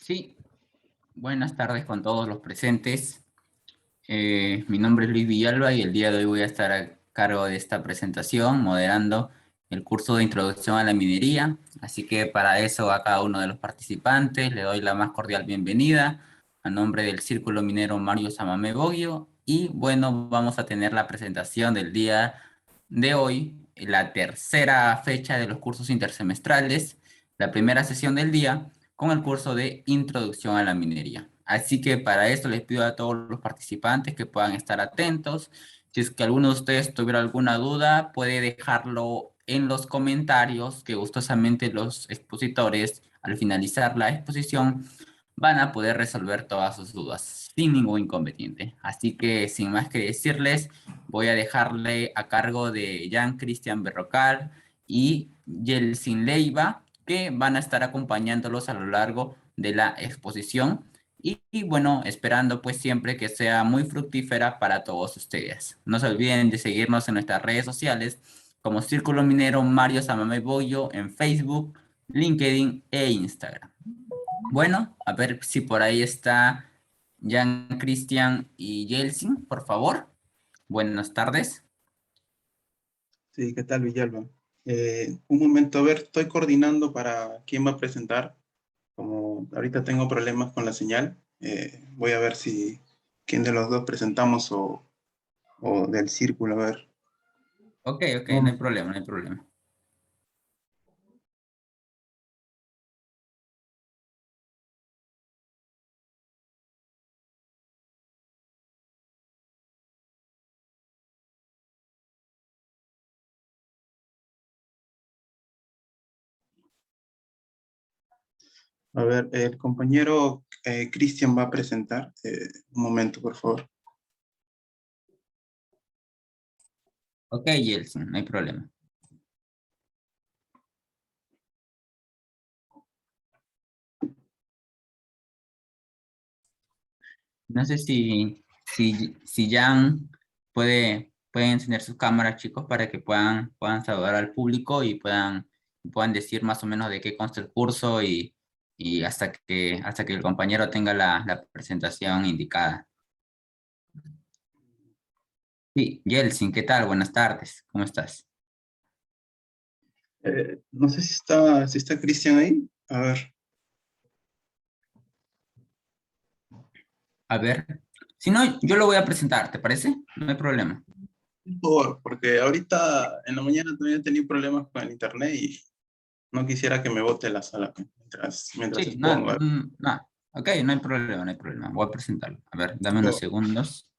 Sí, buenas tardes con todos los presentes. Mi nombre es Luis Villalba y el día de hoy voy a estar a cargo de esta presentación, moderando el curso de Introducción a la Minería. Así que para eso a cada uno de los participantes le doy la más cordial bienvenida a nombre del Círculo Minero Mario Samamé Boggio. Y bueno, vamos a tener la presentación del día de hoy, la tercera fecha de los cursos intersemestrales, la primera sesión del día con el curso de Introducción a la Minería. Así que para esto les pido a todos los participantes que puedan estar atentos. Si es que alguno de ustedes tuviera alguna duda, puede dejarlo en los comentarios, que gustosamente los expositores, al finalizar la exposición, van a poder resolver todas sus dudas sin ningún inconveniente. Así que sin más que decirles, voy a dejarle a cargo de Jan Cristian Berrocal y Yelsin Leiva, que van a estar acompañándolos a lo largo de la exposición y bueno, esperando pues siempre que sea muy fructífera para todos ustedes. No se olviden de seguirnos en nuestras redes sociales como Círculo Minero Mario Samamé Boggio en Facebook, LinkedIn e Instagram. Bueno, a ver si por ahí está Jan Cristian y Yelsin, por favor. Buenas tardes. Sí, ¿qué tal, Villalba? Un momento, a ver, estoy coordinando para quién va a presentar. Como ahorita tengo problemas con la señal, voy a ver si quién de los dos presentamos o del círculo, a ver. Ok, no hay problema, no hay problema. A ver, el compañero Cristian va a presentar. Un momento, por favor. Ok, Yelsin, no hay problema. No sé si Jan puede encender sus cámaras, chicos, para que puedan saludar al público y puedan decir más o menos de qué consta el curso y hasta que el compañero tenga la presentación indicada. Sí, Yelsin, ¿qué tal? Buenas tardes, ¿cómo estás? No sé si está Cristian ahí. A ver. A ver, si no, yo lo voy a presentar, ¿te parece? No hay problema. Por favor, porque ahorita en la mañana también he tenido problemas con el internet y no quisiera que me bote la sala mientras Sí, no, expongo. no, ok, no hay problema, no hay problema. Voy a presentarlo. A ver, dame unos segundos.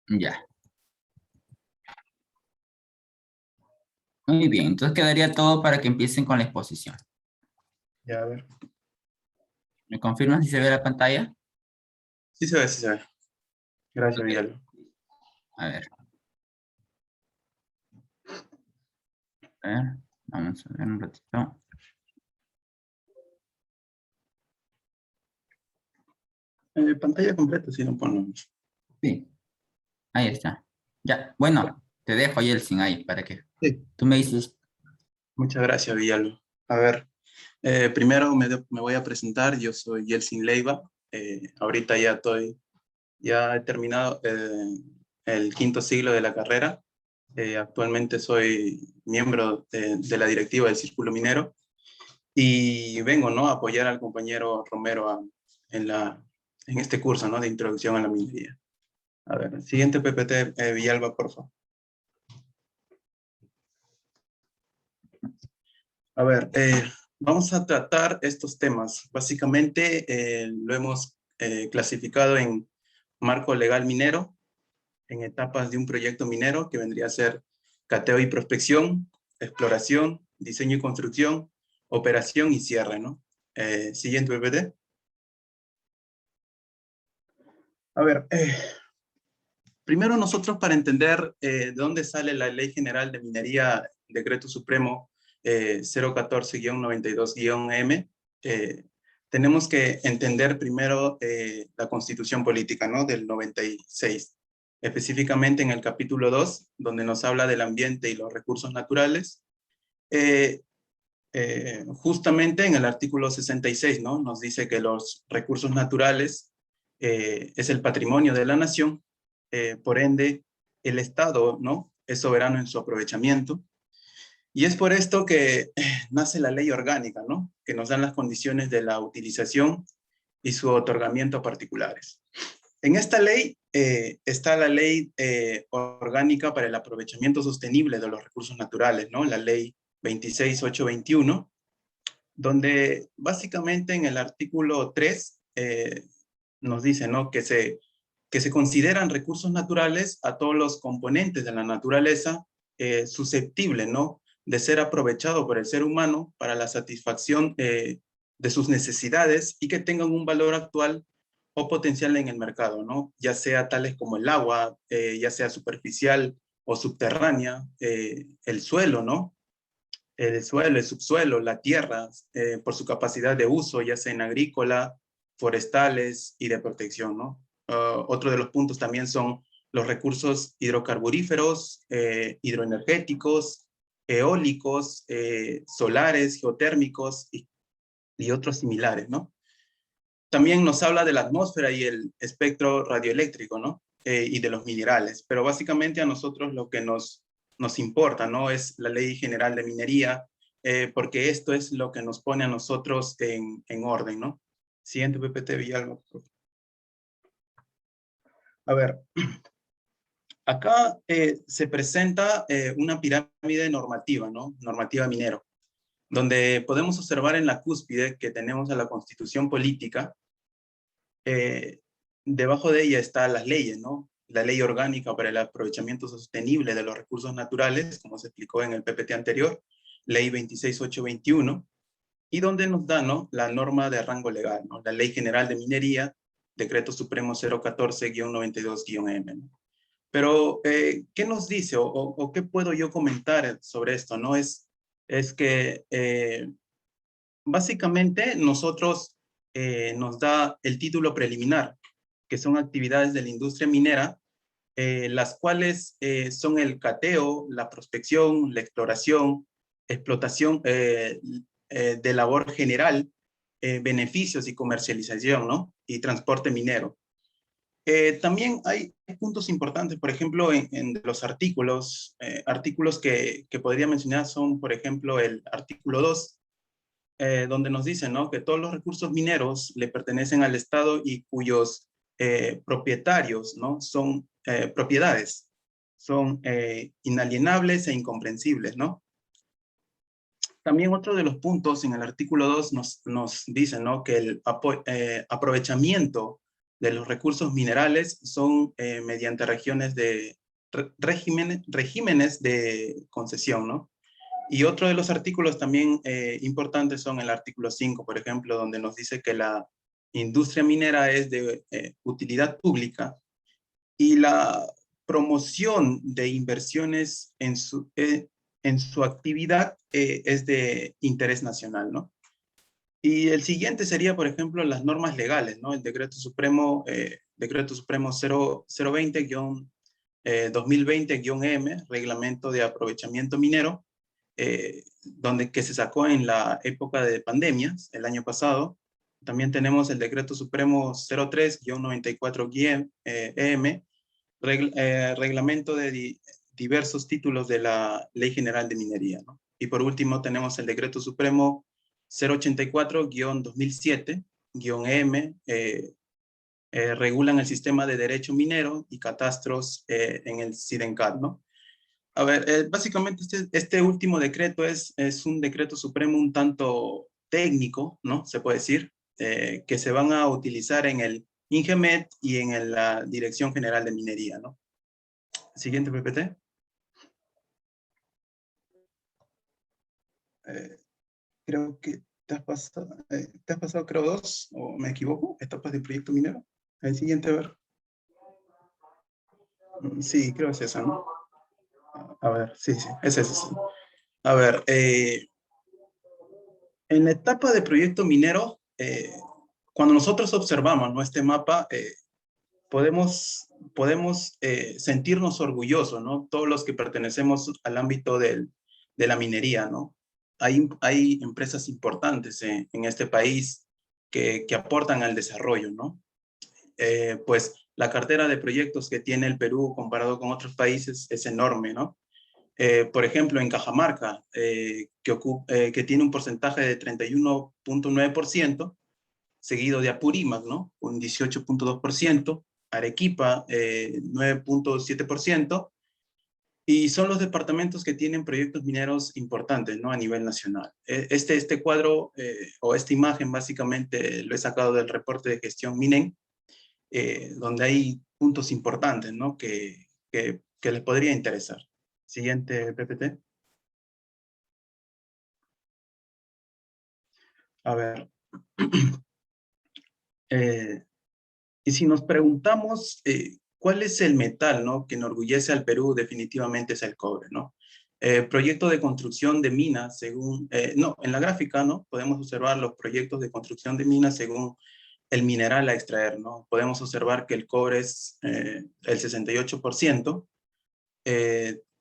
Ya. Muy bien, entonces quedaría todo para que empiecen con la exposición. Ya, a ver. ¿Me confirman si se ve la pantalla? Sí se ve, sí se ve. Gracias, Ok, Villalba. a ver. A ver, vamos a ver un ratito. Pantalla completa, si no ponemos. Sí, ahí está. Ya, bueno, te dejo ahí el sin ahí para que Sí. tú me dices. Muchas gracias, Villalba. A ver, primero me voy a presentar. Yo soy Yelsin Leiva. Ahorita ya he terminado el quinto siglo de la carrera. Actualmente soy miembro de la directiva del Círculo Minero y vengo, ¿no?, a apoyar al compañero Romero en, en este curso, ¿no?, de introducción a la minería. A ver, siguiente PPT, Villalba, por favor. A ver, vamos a tratar estos temas. Básicamente lo hemos clasificado en marco legal minero, en etapas de un proyecto minero que vendría a ser cateo y prospección, exploración, diseño y construcción, operación y cierre, ¿no? Siguiente PPT. A ver, primero nosotros para entender de dónde sale la Ley General de Minería, Decreto Supremo 014-92-M, tenemos que entender primero la Constitución Política, ¿no?, del 96. específicamente en el capítulo 2, donde nos habla del ambiente y los recursos naturales. Justamente en el artículo 66, ¿no? Nos dice que los recursos naturales es el patrimonio de la nación, por ende, el Estado, ¿no? Es soberano en su aprovechamiento. Y es por esto que nace la ley orgánica, ¿no? Que nos dan las condiciones de la utilización y su otorgamiento a particulares. En esta ley está la ley orgánica para el aprovechamiento sostenible de los recursos naturales, ¿no? La ley 26821, donde básicamente en el artículo 3 nos dice, ¿no? Que se consideran recursos naturales a todos los componentes de la naturaleza susceptibles, ¿no? De ser aprovechado por el ser humano para la satisfacción de sus necesidades y que tengan un valor actual o potencial en el mercado, ¿no? Ya sea tales como el agua, ya sea superficial o subterránea, el suelo, ¿no? El suelo, el subsuelo, la tierra, por su capacidad de uso, ya sea en agrícola, forestales y de protección, ¿no? Otro de los puntos también son los recursos hidrocarburíferos, hidroenergéticos, eólicos, solares, geotérmicos y otros similares, ¿no? También nos habla de la atmósfera y el espectro radioeléctrico, ¿no? Y de los minerales, pero básicamente a nosotros lo que nos importa, ¿no? Es la Ley General de Minería, porque esto es lo que nos pone a nosotros en orden, ¿no? Siguiente, PPT, Villalba. A ver, acá se presenta una pirámide normativa, ¿no? Normativa minero, donde podemos observar en la cúspide que tenemos a la Constitución Política. Debajo de ella están las leyes, ¿no? La ley orgánica para el aprovechamiento sostenible de los recursos naturales, como se explicó en el PPT anterior, ley 26821, y donde nos da, ¿no? La norma de rango legal, ¿no? La ley general de minería, decreto supremo 014-92-M, ¿no? Pero, ¿qué nos dice o qué puedo yo comentar sobre esto, no? Es que básicamente nosotros nos da el título preliminar, que son actividades de la industria minera, las cuales son el cateo, la prospección, la exploración, explotación de labor general, beneficios y comercialización, ¿no? Y transporte minero. También hay puntos importantes, por ejemplo, en los artículos, artículos que podría mencionar son, por ejemplo, el artículo 2, donde nos dicen, ¿no? Que todos los recursos mineros le pertenecen al Estado y cuyos propietarios, ¿no? Son propiedades, son inalienables e incomprensibles, ¿no? También otro de los puntos en el artículo 2 nos dice, ¿no? Que el aprovechamiento de los recursos minerales son mediante regímenes de concesión, ¿no? Y otro de los artículos también importantes son el artículo 5, por ejemplo, donde nos dice que la industria minera es de utilidad pública y la promoción de inversiones en su actividad es de interés nacional, ¿no? Y el siguiente sería, por ejemplo, las normas legales, ¿no? El Decreto Supremo 020-2020-M, Reglamento de Aprovechamiento Minero, que se sacó en la época de pandemias, el año pasado. También tenemos el Decreto Supremo 03-94-EM, reglamento de diversos títulos de la Ley General de Minería, ¿no? Y por último tenemos el Decreto Supremo 084-2007-EM, regulan el sistema de derecho minero y catastros en el SIDENCAT, ¿no? A ver, básicamente este último decreto es un decreto supremo un tanto técnico, ¿no? Se puede decir, que se van a utilizar en el INGEMET y en la Dirección General de Minería, ¿no? Siguiente, PPT. Creo que te has pasado, creo, 2, o me equivoco, etapas de proyecto minero. El siguiente, a ver. Sí, creo que es esa, ¿no? A ver, sí, es esa, sí. A ver, en la etapa de proyecto minero, cuando nosotros observamos, ¿no? Este mapa, podemos sentirnos orgullosos, ¿no? Todos los que pertenecemos al ámbito de la minería, ¿no? Hay empresas importantes en este país que aportan al desarrollo, ¿no? Pues la cartera de proyectos que tiene el Perú comparado con otros países es enorme, ¿no? Por ejemplo, en Cajamarca, que tiene un porcentaje de 31.9%, seguido de Apurímac, ¿no? Un 18.2%, Arequipa, 9.7%, y son los departamentos que tienen proyectos mineros importantes, ¿no? A nivel nacional. Este cuadro, o esta imagen, básicamente lo he sacado del reporte de gestión MINEN, donde hay puntos importantes, ¿no? Que les podría interesar. Siguiente, PPT. A ver. Y si nos preguntamos cuál es el metal, ¿no? Que enorgullece al Perú, definitivamente es el cobre, ¿no? Proyecto de construcción de minas, según, no, en la gráfica, ¿no? Podemos observar los proyectos de construcción de minas según el mineral a extraer, ¿no? Podemos observar que el cobre es el 68%,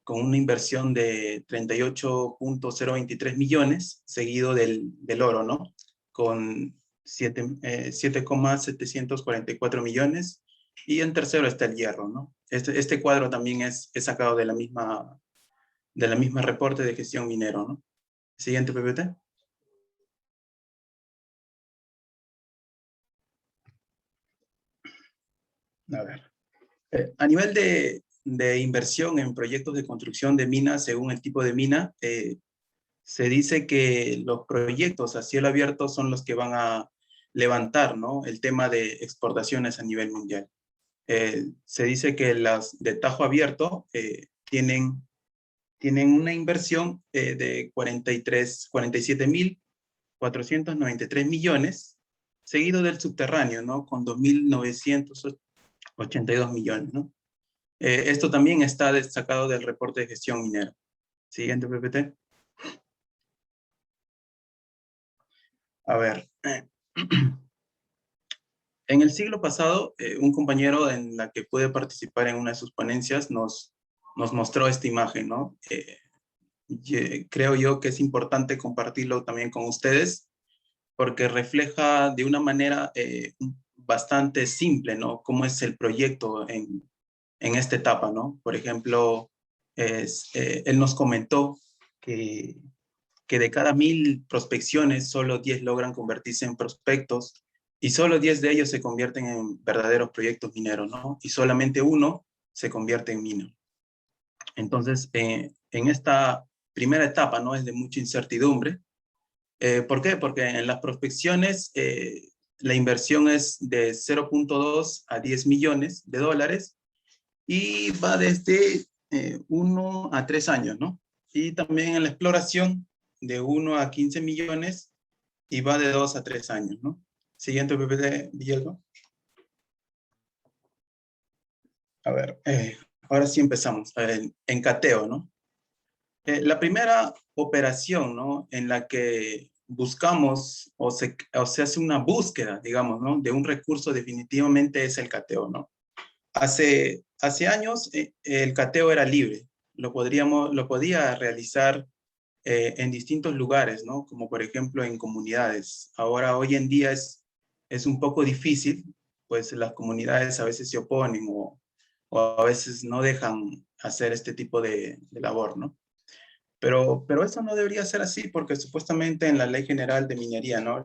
con una inversión de 38.023 millones, seguido del oro, ¿no? Con 7,744 millones, y en tercero está el hierro, ¿no? Este cuadro también es sacado de la misma reporte de gestión minero, ¿no? Siguiente, PPT. A ver. A nivel de inversión en proyectos de construcción de minas, según el tipo de mina, se dice que los proyectos a cielo abierto son los que van a levantar, ¿no? El tema de exportaciones a nivel mundial. Se dice que las de tajo abierto tienen una inversión de 47.493 millones, seguido del subterráneo, ¿no? Con 2.982 millones, ¿no? Esto también está destacado del reporte de gestión minera. Siguiente, PPT. A ver. En el siglo pasado, un compañero en la que pude participar en una de sus ponencias nos mostró esta imagen, ¿no? Creo yo que es importante compartirlo también con ustedes porque refleja de una manera bastante simple, ¿no? Cómo es el proyecto en esta etapa, ¿no? Por ejemplo, él nos comentó que de cada 1.000 prospecciones, solo 10 logran convertirse en prospectos y solo 10 de ellos se convierten en verdaderos proyectos mineros, ¿no? Y solamente uno se convierte en mina. Entonces, en esta primera etapa, ¿no? Es de mucha incertidumbre. ¿Por qué? Porque en las prospecciones la inversión es de 0.2 a 10 millones de dólares y va desde 1 a 3 años, ¿no? Y también en la exploración de 1 a 15 millones y va de 2 a 3 años, ¿no? Siguiente, PPT, Villalba. A ver, ahora sí empezamos. En cateo, ¿no? La primera operación, ¿no? En la que buscamos o se hace una búsqueda, digamos, ¿no? De un recurso definitivamente es el cateo, ¿no? Hace años el cateo era libre. Lo podía realizar en distintos lugares, ¿no? Como por ejemplo en comunidades. Ahora, hoy en día es un poco difícil, pues las comunidades a veces se oponen o a veces no dejan hacer este tipo de labor, ¿no? Pero eso no debería ser así porque supuestamente en la Ley General de Minería, ¿no?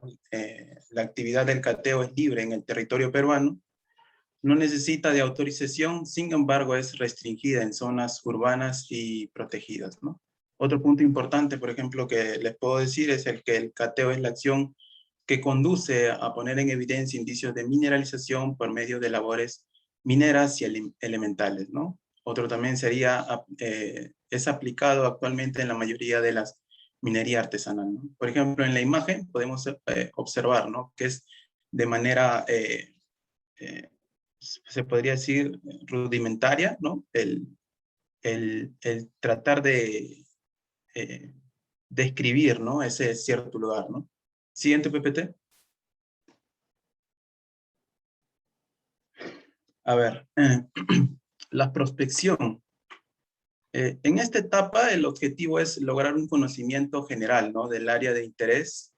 La actividad del cateo es libre en el territorio peruano, no necesita de autorización, sin embargo es restringida en zonas urbanas y protegidas, ¿no? Otro punto importante, por ejemplo, que les puedo decir es el que el cateo es la acción que conduce a poner en evidencia indicios de mineralización por medio de labores mineras y elementales, ¿no? Otro también sería, es aplicado actualmente en la mayoría de las minería artesanal, ¿no? Por ejemplo, en la imagen podemos observar, ¿no? Que es de manera, se podría decir, rudimentaria, ¿no? El tratar de describir, ¿no? Ese cierto lugar, ¿no? Siguiente, PPT. A ver, la prospección. En esta etapa, el objetivo es lograr un conocimiento general, ¿no?, del área de interés,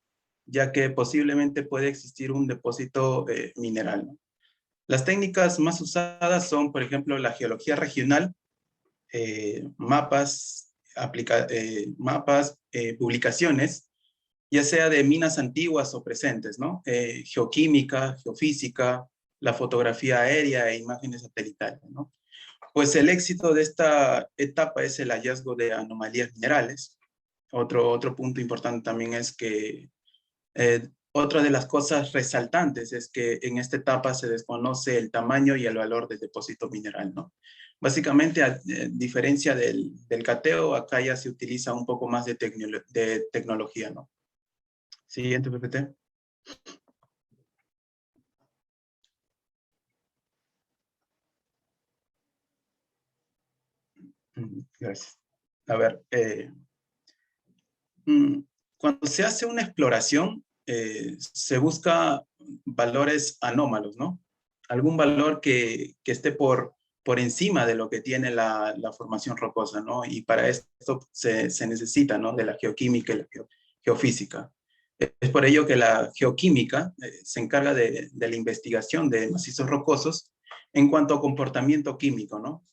ya que posiblemente puede existir un depósito mineral, ¿no? Las técnicas más usadas son, por ejemplo, la geología regional, publicaciones, ya sea de minas antiguas o presentes, ¿no? Geoquímica, geofísica, la fotografía aérea e imágenes satelitales, ¿no? Pues el éxito de esta etapa es el hallazgo de anomalías minerales. Otro punto importante también es que otra de las cosas resaltantes es que en esta etapa se desconoce el tamaño y el valor del depósito mineral, ¿no? Básicamente, a diferencia del cateo, acá ya se utiliza un poco más de tecnología, ¿no? Siguiente, PPT. Gracias. A ver, cuando se hace una exploración, se busca valores anómalos, ¿no? Algún valor que esté por encima de lo que tiene la formación rocosa, ¿no? Y para esto se necesita, ¿no?, de la geoquímica y la geofísica. Es por ello que la geoquímica se encarga de la investigación de macizos rocosos en cuanto a comportamiento químico, ¿no?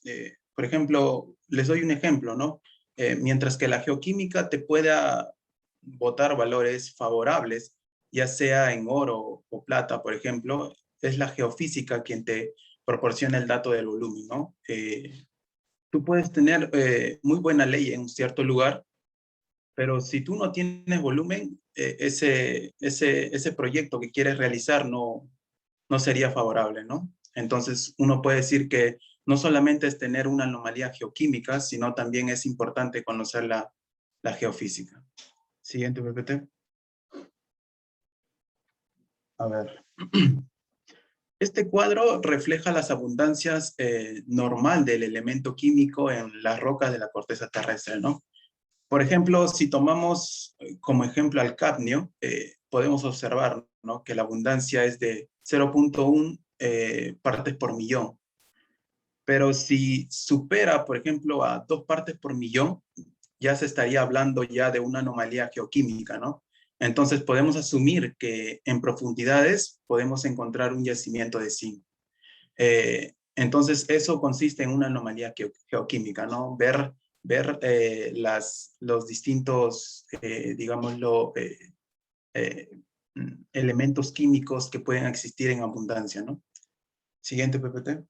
Por ejemplo, les doy un ejemplo, ¿no? Mientras que la geoquímica te pueda botar valores favorables, ya sea en oro o plata, por ejemplo, es la geofísica quien te proporciona el dato del volumen, ¿no? Tú puedes tener muy buena ley en un cierto lugar, pero si tú no tienes volumen, ese proyecto que quieres realizar no sería favorable, ¿no? Entonces, uno puede decir que no solamente es tener una anomalía geoquímica, sino también es importante conocer la geofísica. Siguiente, PPT. A ver. Este cuadro refleja las abundancias normal del elemento químico en las rocas de la corteza terrestre, ¿no? Por ejemplo, si tomamos como ejemplo al cadmio, podemos observar, ¿no?, que la abundancia es de 0.1 partes por millón. Pero si supera, por ejemplo, a 2 partes por millón, ya se estaría hablando ya de una anomalía geoquímica, ¿no? Entonces podemos asumir que en profundidades podemos encontrar un yacimiento de zinc. Entonces eso consiste en una anomalía geoquímica, ¿no? Ver los distintos, digámoslo, elementos químicos que pueden existir en abundancia, ¿no? Siguiente, PPT.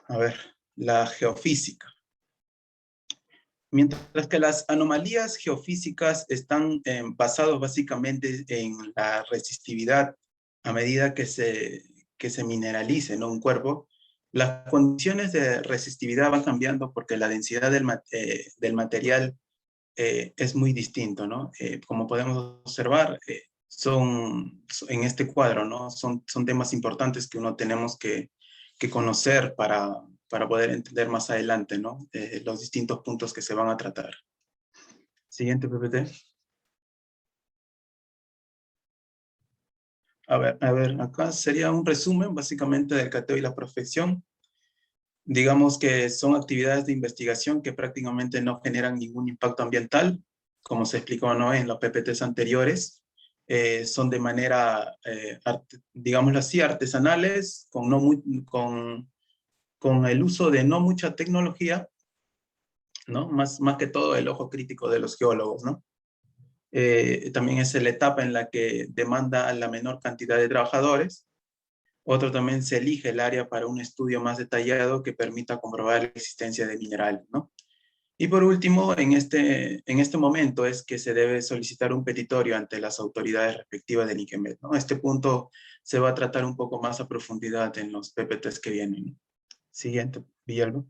A ver, la geofísica. Mientras que las anomalías geofísicas están basadas básicamente en la resistividad a medida que se mineralice, ¿no?, un cuerpo, las condiciones de resistividad van cambiando porque la densidad del material es muy distinto, ¿no? Como podemos observar, en este cuadro, ¿no?, son temas importantes que uno tenemos que conocer para poder entender más adelante, ¿no?, los distintos puntos que se van a tratar. Siguiente, PPT. A ver, acá sería un resumen básicamente del cateo y la prospección. Digamos que son actividades de investigación que prácticamente no generan ningún impacto ambiental, como se explicó, ¿no?, en los PPTs anteriores. Son de manera, digámoslo así, artesanales, con el uso de no mucha tecnología, ¿no? Más que todo el ojo crítico de los geólogos, ¿no? También es la etapa en la que demanda la menor cantidad de trabajadores. Otro también se elige el área para un estudio más detallado que permita comprobar la existencia de minerales, ¿no? Y por último, en este momento es que se debe solicitar un petitorio ante las autoridades respectivas de Niquemet, ¿no? Este punto se va a tratar un poco más a profundidad en los PPTs que vienen, ¿no? Siguiente, Villalba.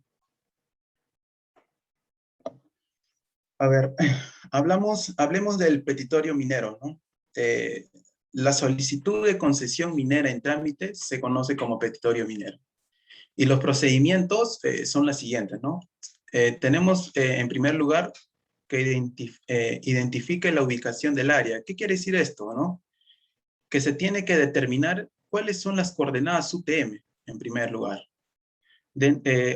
A ver, hablemos del petitorio minero, ¿no? La solicitud de concesión minera en trámite se conoce como petitorio minero. Y los procedimientos son las siguientes, ¿no? Tenemos, en primer lugar, que identifique la ubicación del área. ¿Qué quiere decir esto, no? que se tiene que determinar cuáles son las coordenadas UTM, en primer lugar.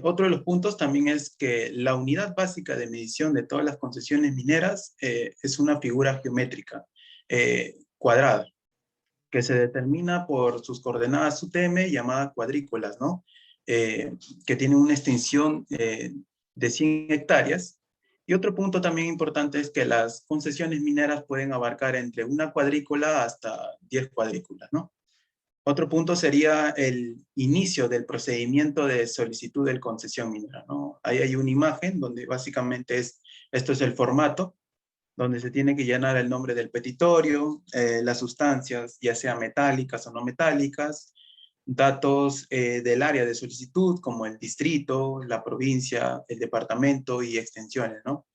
Otro de los puntos también es que la unidad básica de medición de todas las concesiones mineras es una figura geométrica cuadrada, que se determina por sus coordenadas UTM llamadas cuadrículas, ¿no? Que tienen una extensión de 100 hectáreas. Y otro punto también importante es que las concesiones mineras pueden abarcar entre una cuadrícula hasta 10 cuadrículas, ¿no? Otro punto sería el inicio del procedimiento de solicitud de concesión minera, ¿no? Ahí hay una imagen donde básicamente esto es el formato, donde se tiene que llenar el nombre del petitorio, las sustancias, ya sea metálicas o no metálicas, datos del área de solicitud, como el distrito, la provincia, el departamento y extensiones, ¿no?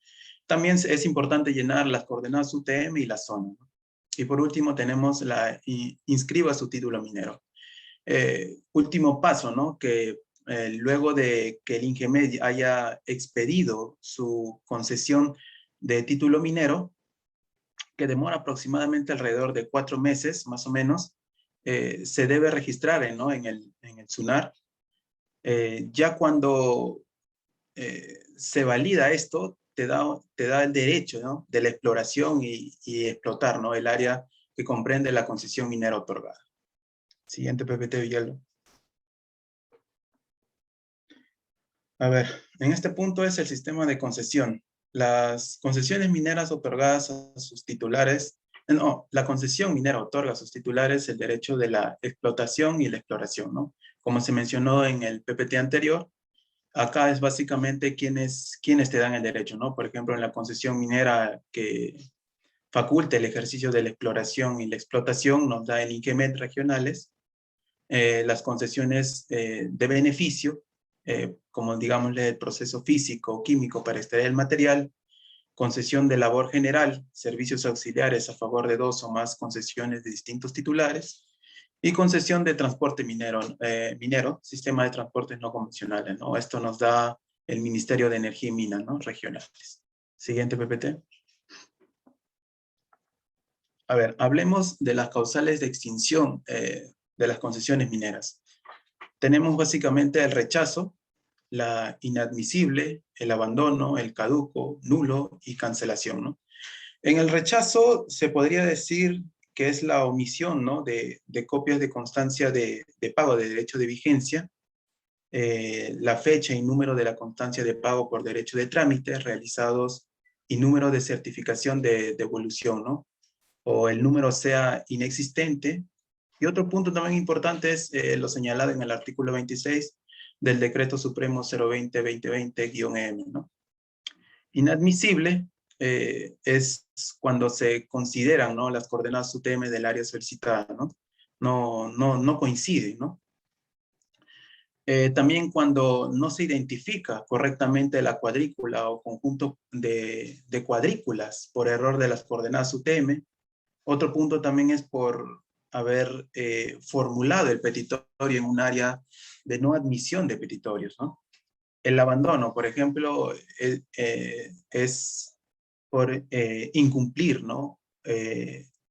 También es importante llenar las coordenadas UTM y la zona, ¿no? Y por último tenemos inscriba su título minero. Último paso, ¿no? Que luego de que el INGEMED haya expedido su concesión de título minero, que demora aproximadamente alrededor de 4 meses, más o menos, se debe registrar, ¿no? en el SUNAR. Ya cuando se valida esto, te da el derecho, ¿no? de la exploración y explotar, ¿no? el área que comprende la concesión minera otorgada. Siguiente, PPT Villalba. A ver, en este punto es el sistema de concesión. Las concesiones mineras otorgadas a sus titulares, no, la concesión minera otorga a sus titulares el derecho de la explotación y la exploración, ¿no? Como se mencionó en el PPT anterior, acá es básicamente quienes te dan el derecho, ¿no? Por ejemplo, en la concesión minera que faculte el ejercicio de la exploración y la explotación, nos da el INGEMED regionales, las concesiones de beneficio, como digámosle el proceso físico, químico para extraer el material, concesión de labor general, servicios auxiliares a favor de 2 o más concesiones de distintos titulares, y concesión de transporte minero, sistema de transportes no convencionales, ¿no? Esto nos da el Ministerio de Energía y Minas, ¿no? Regionales. Siguiente, PPT. A ver, hablemos de las causales de extinción de las concesiones mineras. Tenemos básicamente el rechazo, la inadmisible, el abandono, el caduco, nulo y cancelación, ¿no? En el rechazo se podría decir que es la omisión, ¿no? de copias de constancia de pago de derecho de vigencia, la fecha y número de la constancia de pago por derecho de trámite realizados y número de certificación de devolución, ¿no? O el número sea inexistente. Y otro punto también importante es lo señalado en el artículo 26 del Decreto Supremo 020-2020-M, ¿no? Inadmisible es cuando se consideran, ¿no? las coordenadas UTM del área solicitada, ¿no? No coinciden, ¿no? También cuando no se identifica correctamente la cuadrícula o conjunto de cuadrículas por error de las coordenadas UTM. Otro punto también es por haber formulado el petitorio en un área de no admisión de petitorios, ¿no? El abandono, por ejemplo, es por incumplir, ¿no?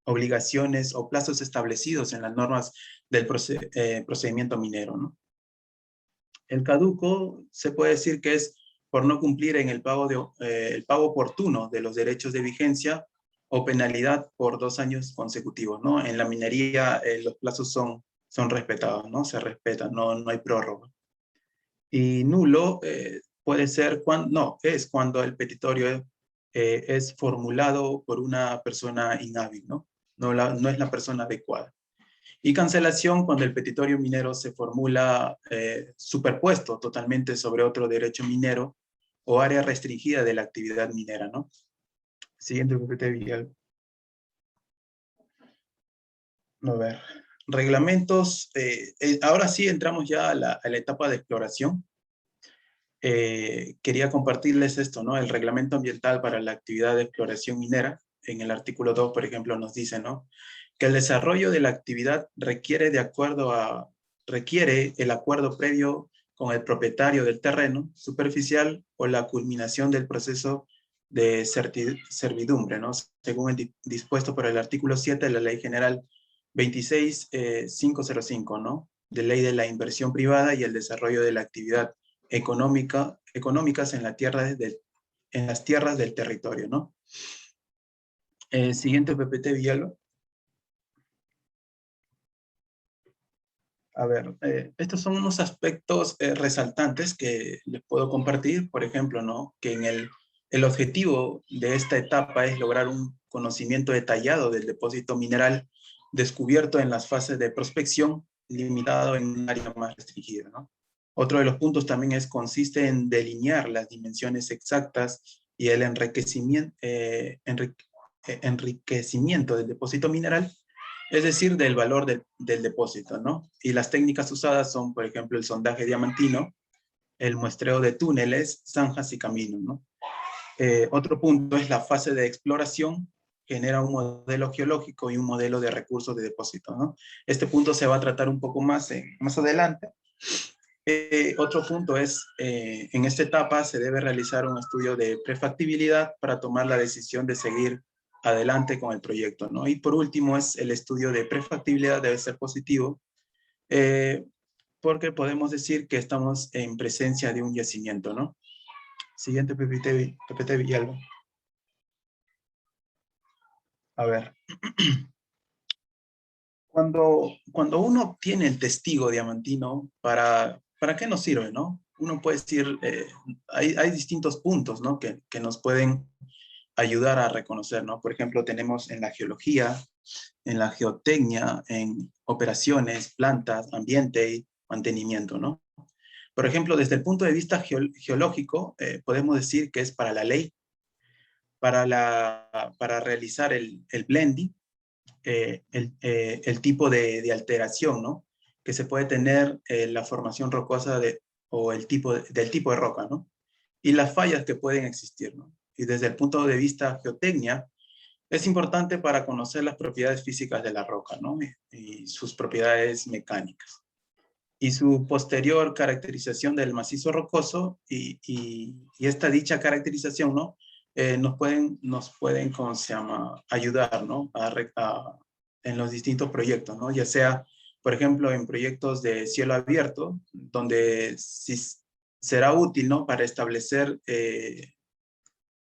Obligaciones o plazos establecidos en las normas del procedimiento minero, ¿no? El caduco se puede decir que es por no cumplir en el pago oportuno de los derechos de vigencia o penalidad por 2 años consecutivos, ¿no? En la minería los plazos son respetados, ¿no? Se respetan, no hay prórroga. Y nulo puede ser es cuando el petitorio es formulado por una persona inhábil, ¿no? No es la persona adecuada. Y cancelación cuando el petitorio minero se formula superpuesto totalmente sobre otro derecho minero o área restringida de la actividad minera, ¿no? Siguiente, PPT, Villalba. A ver, reglamentos. Ahora sí entramos ya a la etapa de exploración. Quería compartirles esto, ¿no? El reglamento ambiental para la actividad de exploración minera, en el artículo 2, por ejemplo, nos dice, ¿no? Que el desarrollo de la actividad requiere el acuerdo previo con el propietario del terreno superficial o la culminación del proceso de servidumbre, ¿no? Según el dispuesto por el artículo 7 de la Ley General 26505, ¿no? De ley de la inversión privada y el desarrollo de la actividad económicas en, en las tierras del territorio, ¿no? Siguiente PPT, Villalba. A ver, estos son unos aspectos resaltantes que les puedo compartir, por ejemplo, ¿no? Que el objetivo de esta etapa es lograr un conocimiento detallado del depósito mineral descubierto en las fases de prospección, limitado en un área más restringida, ¿no? Otro de los puntos también consiste en delinear las dimensiones exactas y el enriquecimiento del depósito mineral, es decir, del valor del depósito, ¿no? Y las técnicas usadas son, por ejemplo, el sondaje diamantino, el muestreo de túneles, zanjas y caminos, ¿no? Otro punto es la fase de exploración, genera un modelo geológico y un modelo de recursos de depósito, ¿no? Este punto se va a tratar un poco más, más adelante. Otro punto es, en esta etapa se debe realizar un estudio de prefactibilidad para tomar la decisión de seguir adelante con el proyecto, ¿no? Y por último es el estudio de prefactibilidad debe ser positivo, eh, porque podemos decir que estamos en presencia de un yacimiento, ¿no? Siguiente PPT Villalba. A ver. Cuando uno obtiene el testigo diamantino, ¿para qué nos sirve, no? Uno puede decir, hay distintos puntos, ¿no? Que nos pueden ayudar a reconocer, ¿no? Por ejemplo, tenemos en la geología, en la geotecnia, en operaciones, plantas, ambiente y mantenimiento, ¿no? Por ejemplo, desde el punto de vista geológico, podemos decir que es para la ley, para realizar el blending, el tipo de alteración, ¿no? Que se puede tener en la formación rocosa o del tipo de roca, ¿no? Y las fallas que pueden existir, ¿no? Y desde el punto de vista geotecnia, es importante para conocer las propiedades físicas de la roca, ¿no? Y sus propiedades mecánicas. Y su posterior caracterización del macizo rocoso y esta dicha caracterización, ¿no? Nos pueden, ¿cómo se llama? Ayudar, ¿no? En los distintos proyectos, ¿no? Ya sea, por ejemplo, en proyectos de cielo abierto, donde sí será útil, ¿no? Para establecer,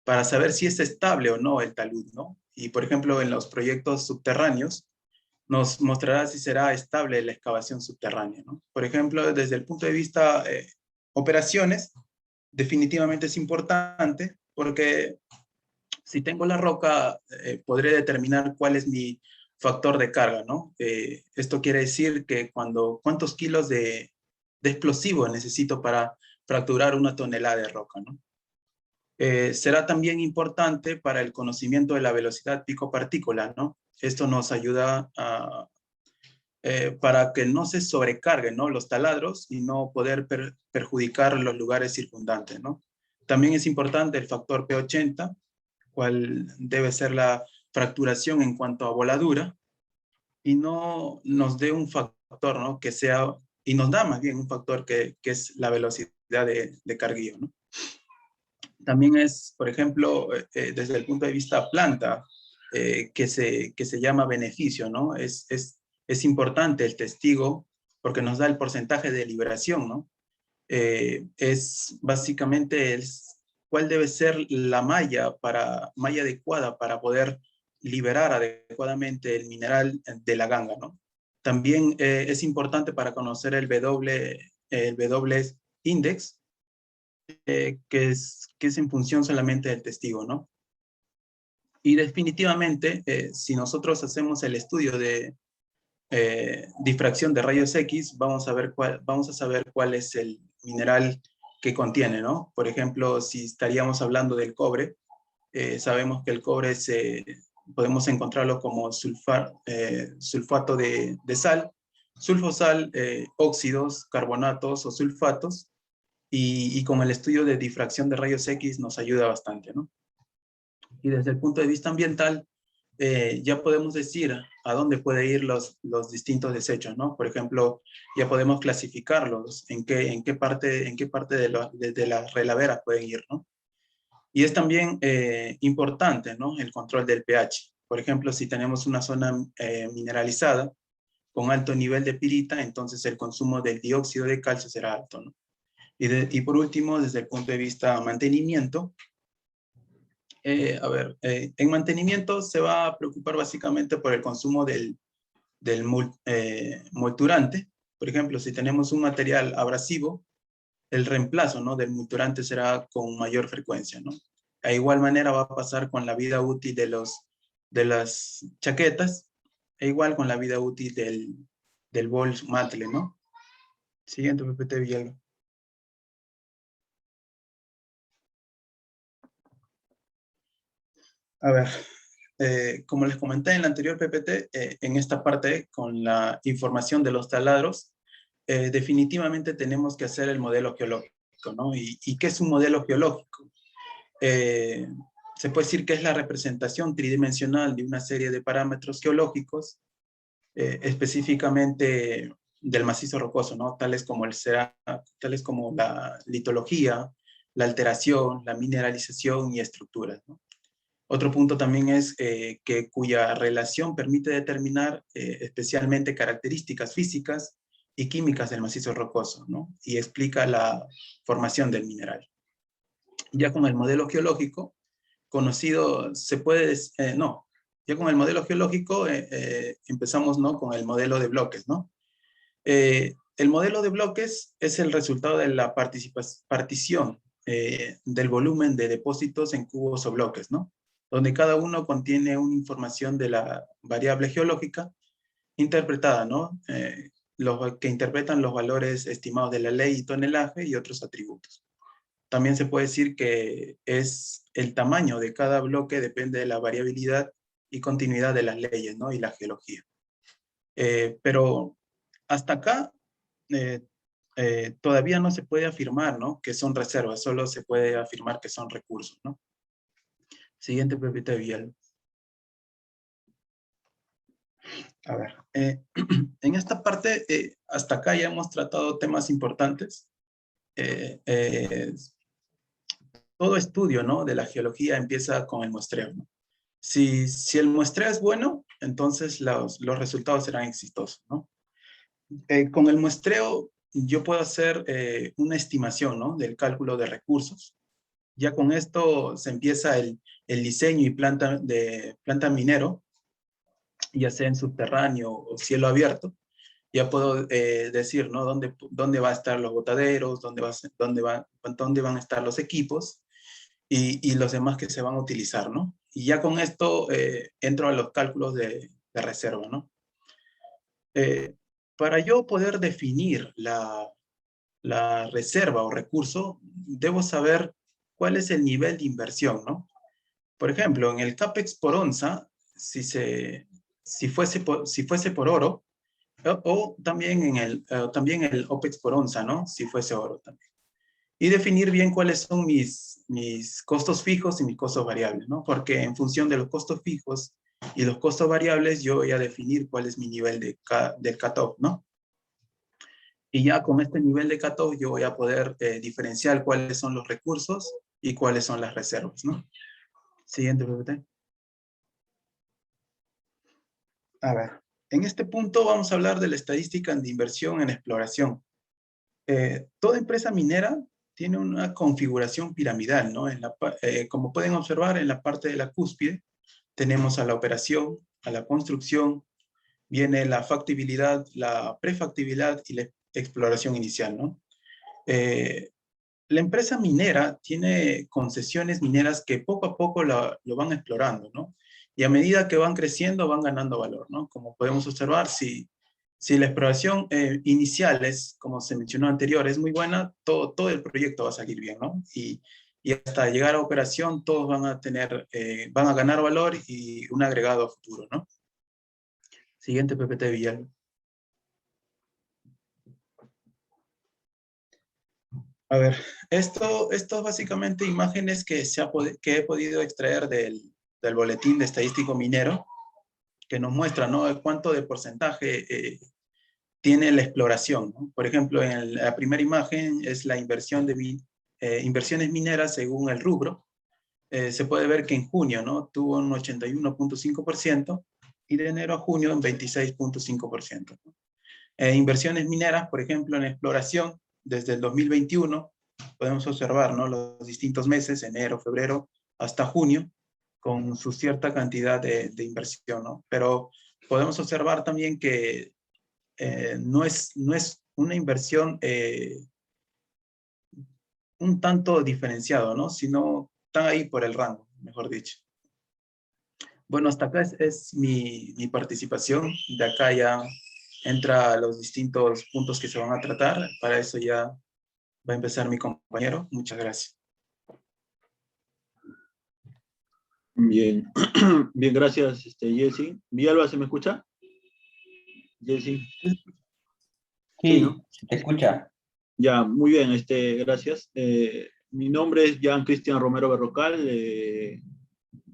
para saber si es estable o no el talud, ¿no? Y, por ejemplo, en los proyectos subterráneos, nos mostrará si será estable la excavación subterránea, ¿no? Por ejemplo, desde el punto de vista operaciones, definitivamente es importante porque si tengo la roca, podré determinar cuál es mi factor de carga, ¿no? Esto quiere decir que cuántos kilos de explosivo necesito para fracturar una tonelada de roca, ¿no? Será también importante para el conocimiento de la velocidad pico-partícula, ¿no? Esto nos ayuda para que no se sobrecarguen, ¿no? Los taladros y no poder perjudicar los lugares circundantes, ¿no? También es importante el factor P80, cuál debe ser la fracturación en cuanto a voladura, y no nos dé un factor, ¿no? Que sea, y nos da más bien un factor que es la velocidad de carguillo, ¿no? También es, por ejemplo, desde el punto de vista planta, que se llama beneficio, ¿no? Es importante el testigo porque nos da el porcentaje de liberación, ¿no? Es básicamente cuál debe ser la malla adecuada para poder liberar adecuadamente el mineral de la ganga, ¿no? También es importante para conocer el W index, que es en función solamente del testigo, ¿no? Y definitivamente, si nosotros hacemos el estudio de difracción de rayos X, vamos a saber cuál es el mineral que contiene, ¿no? Por ejemplo, si estaríamos hablando del cobre, sabemos que el cobre podemos encontrarlo como sulfato de sal, sulfosal, óxidos, carbonatos o sulfatos, y con el estudio de difracción de rayos X nos ayuda bastante, ¿no? Y desde el punto de vista ambiental, ya podemos decir a dónde pueden ir los distintos desechos, ¿no? Por ejemplo, ya podemos clasificarlos, en qué parte de la relavera pueden ir, ¿no? Y es también importante, ¿no? El control del pH. Por ejemplo, si tenemos una zona mineralizada con alto nivel de pirita, entonces el consumo del dióxido de calcio será alto, ¿no? Y por último, desde el punto de vista mantenimiento, en mantenimiento se va a preocupar básicamente por el consumo del molturante. Por ejemplo, si tenemos un material abrasivo, el reemplazo, ¿no?, del molturante será con mayor frecuencia, ¿no? De igual manera va a pasar con la vida útil de las chaquetas, e igual con la vida útil del bol mantle, ¿no? Siguiente, PPT Villalba. A ver, como les comenté en la anterior PPT, en esta parte con la información de los taladros, definitivamente tenemos que hacer el modelo geológico, ¿no? ¿Y qué es un modelo geológico? Se puede decir que es la representación tridimensional de una serie de parámetros geológicos, específicamente del macizo rocoso, ¿no? Tales como tales como la litología, la alteración, la mineralización y estructuras, ¿no? Otro punto también es cuya relación permite determinar especialmente características físicas y químicas del macizo rocoso, ¿no? Y explica la formación del mineral. Ya con el modelo geológico, conocido, ya con el modelo geológico empezamos, ¿no?, con el modelo de bloques, ¿no? El modelo de bloques es el resultado de la partición del volumen de depósitos en cubos o bloques, ¿no? Donde cada uno contiene una información de la variable geológica interpretada, ¿no? Los que interpretan los valores estimados de la ley y tonelaje y otros atributos. También se puede decir que es el tamaño de cada bloque depende de la variabilidad y continuidad de las leyes, ¿no?, y la geología. Pero hasta acá todavía no se puede afirmar, ¿no?, que son reservas, solo se puede afirmar que son recursos, ¿no? Siguiente, PPT Villalba. A ver, en esta parte, hasta acá ya hemos tratado temas importantes. Todo estudio, ¿no?, de la geología empieza con el muestreo, ¿no? Si el muestreo es bueno, entonces los resultados serán exitosos, ¿no? Con el muestreo yo puedo hacer una estimación, ¿no?, del cálculo de recursos. Ya con esto se empieza el diseño y planta minero, ya sea en subterráneo o cielo abierto. Ya puedo decir, ¿no?, dónde va a estar los botaderos, dónde van a estar los equipos y los demás que se van a utilizar, ¿no? Y ya con esto entro a los cálculos de reserva, ¿no? Para yo poder definir la reserva o recurso, debo saber cuál es el nivel de inversión, ¿no? Por ejemplo, en el CAPEX por onza, si fuese por oro, o también también el OPEX por onza, ¿no?, si fuese oro también. Y definir bien cuáles son mis costos fijos y mis costos variables, ¿no? Porque en función de los costos fijos y los costos variables, yo voy a definir cuál es mi nivel del cutoff, ¿no? Y ya con este nivel de cutoff yo voy a poder diferenciar cuáles son los recursos y cuáles son las reservas, ¿no? Siguiente, PPT. A ver, en este punto vamos a hablar de la estadística de inversión en exploración. Toda empresa minera tiene una configuración piramidal, ¿no? Como pueden observar, en la parte de la cúspide tenemos a la operación, a la construcción, viene la factibilidad, la prefactibilidad y la exploración inicial, ¿no? La empresa minera tiene concesiones mineras que poco a poco lo van explorando, ¿no? Y a medida que van creciendo, van ganando valor, ¿no? Como podemos observar, si la exploración inicial es, como se mencionó anterior, es muy buena, todo el proyecto va a salir bien, ¿no? Y hasta llegar a operación, todos van a ganar valor y un agregado a futuro, ¿no? Siguiente, PPT Villalba. A ver, esto básicamente imágenes que he podido extraer del boletín de estadístico minero, que nos muestra, ¿no?, cuánto de porcentaje tiene la exploración, ¿no? Por ejemplo, en la primera imagen es la inversión inversiones mineras según el rubro. se puede ver que en junio, ¿no? Tuvo un 81.5% y de enero a junio un 26.5%. Inversiones mineras, por ejemplo, en exploración, desde el 2021, podemos observar, ¿no? Los distintos meses, enero, febrero, hasta junio, con su cierta cantidad de inversión, ¿no? Pero podemos observar también que no es una inversión un tanto diferenciado, ¿no? Sino están ahí por el rango, mejor dicho. Bueno, hasta acá es mi participación. De acá ya entra los distintos puntos que se van a tratar. Para eso ya va a empezar mi compañero. Muchas gracias. Bien, bien, gracias, Jessy. Villalba, ¿se me escucha? Jessy. Sí, ¿no? Sí, se te escucha. Ya, muy bien, gracias. Mi nombre es Jan Cristian Romero Berrocal.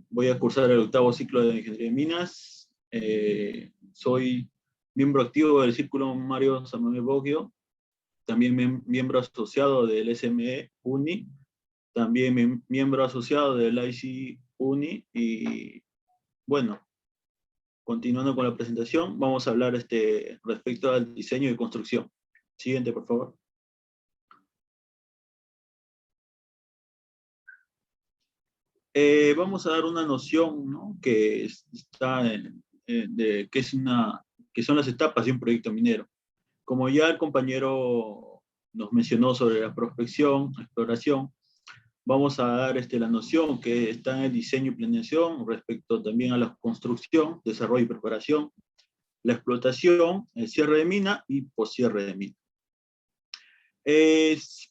Voy a cursar el 8º ciclo de Ingeniería de Minas. Soy miembro activo del Círculo Mario Samuel Boggio, también miembro asociado del SME UNI, también miembro asociado del IC UNI, y bueno, continuando con la presentación, vamos a hablar respecto al diseño y construcción. Siguiente, por favor. Vamos a dar una noción, ¿no? Que está que son las etapas de un proyecto minero. Como ya el compañero nos mencionó sobre la prospección, exploración, vamos a dar la noción que está en el diseño y planeación respecto también a la construcción, desarrollo y preparación, la explotación, el cierre de mina y poscierre de mina.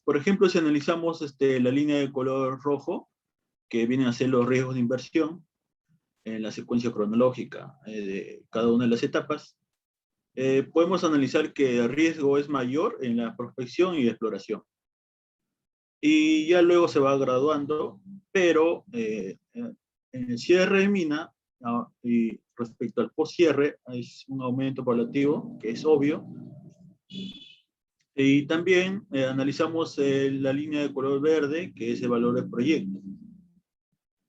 Por ejemplo, si analizamos la línea de color rojo, que vienen a ser los riesgos de inversión, en la secuencia cronológica de cada una de las etapas, podemos analizar que el riesgo es mayor en la prospección y exploración. Y ya luego se va graduando, pero en el cierre de mina, y respecto al postcierre, hay un aumento paulatativo, que es obvio. Y también analizamos la línea de color verde, que es el valor del proyecto.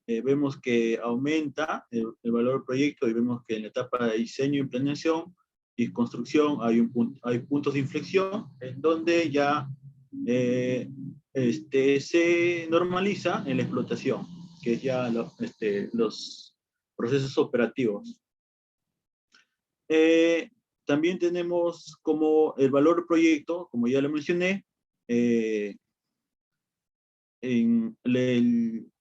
Vemos que aumenta el valor del proyecto, y vemos que en la etapa de diseño y planeación y construcción hay puntos de inflexión en donde ya se normaliza en la explotación, que es ya los procesos operativos. También tenemos como el valor del proyecto, como ya lo mencioné, en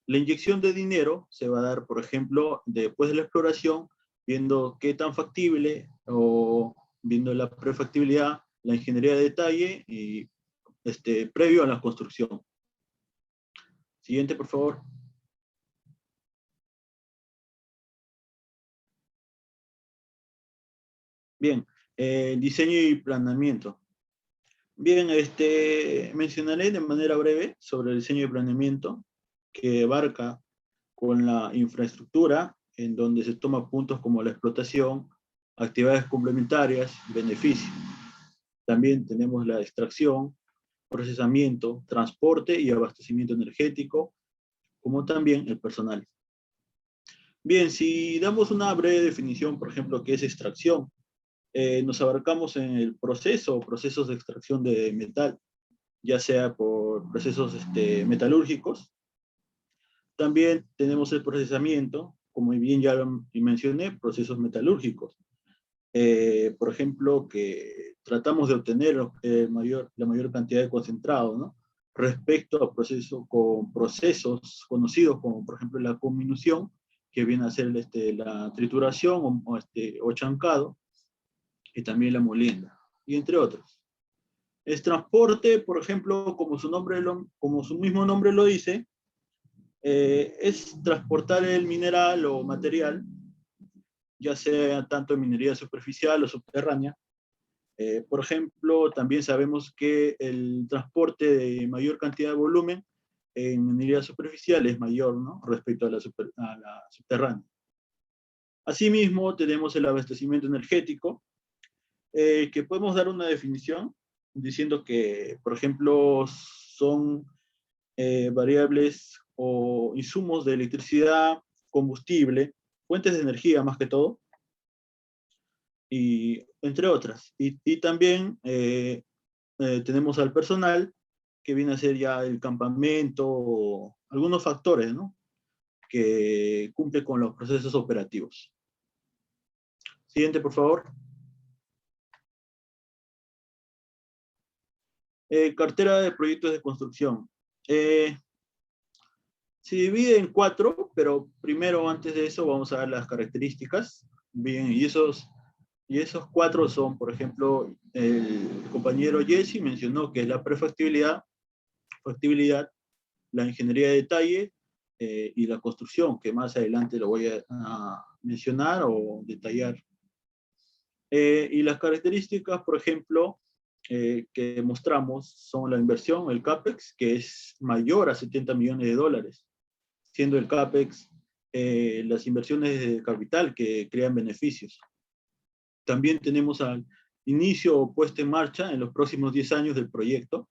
la inyección de dinero se va a dar, por ejemplo, después de la exploración, viendo qué tan factible, o viendo la prefactibilidad, la ingeniería de detalle y previo a la construcción. Siguiente, por favor. Bien, diseño y planeamiento. Bien, mencionaré de manera breve sobre el diseño y planeamiento, que abarca con la infraestructura, en donde se toman puntos como la explotación, actividades complementarias, beneficios. También tenemos la extracción, procesamiento, transporte y abastecimiento energético, como también el personal. Bien, si damos una breve definición, por ejemplo, ¿qué es extracción? Nos abarcamos en el proceso o procesos de extracción de metal, ya sea por procesos metalúrgicos. También tenemos el procesamiento, como bien ya lo mencioné, procesos metalúrgicos. Por ejemplo, que tratamos de obtener la mayor cantidad de concentrado, ¿no? Respecto a procesos conocidos como, por ejemplo, la comminución, que viene a ser la trituración o chancado, y también la molienda, y entre otros. El transporte, por ejemplo, como su mismo nombre lo dice, es transportar el mineral o material, ya sea tanto en minería superficial o subterránea. Por ejemplo, también sabemos que el transporte de mayor cantidad de volumen en minería superficial es mayor, ¿no? Respecto a la subterránea. Asimismo, tenemos el abastecimiento energético, que podemos dar una definición diciendo que, por ejemplo, son variables o insumos de electricidad, combustible, fuentes de energía más que todo, y entre otras. Y también tenemos al personal, que viene a ser ya el campamento, o algunos factores, ¿no?, que cumple con los procesos operativos. Siguiente, por favor. Cartera de proyectos de construcción. Se divide en 4, pero primero, antes de eso, vamos a ver las características. Bien, y esos 4 son, por ejemplo, el compañero Jesse mencionó que es la prefactibilidad, factibilidad, la ingeniería de detalle y la construcción, que más adelante lo voy a mencionar o detallar. Y las características, por ejemplo, que mostramos son la inversión, el CAPEX, que es mayor a 70 millones de dólares, siendo el CAPEX las inversiones de capital que crean beneficios. También tenemos al inicio o puesta en marcha en los próximos 10 años del proyecto,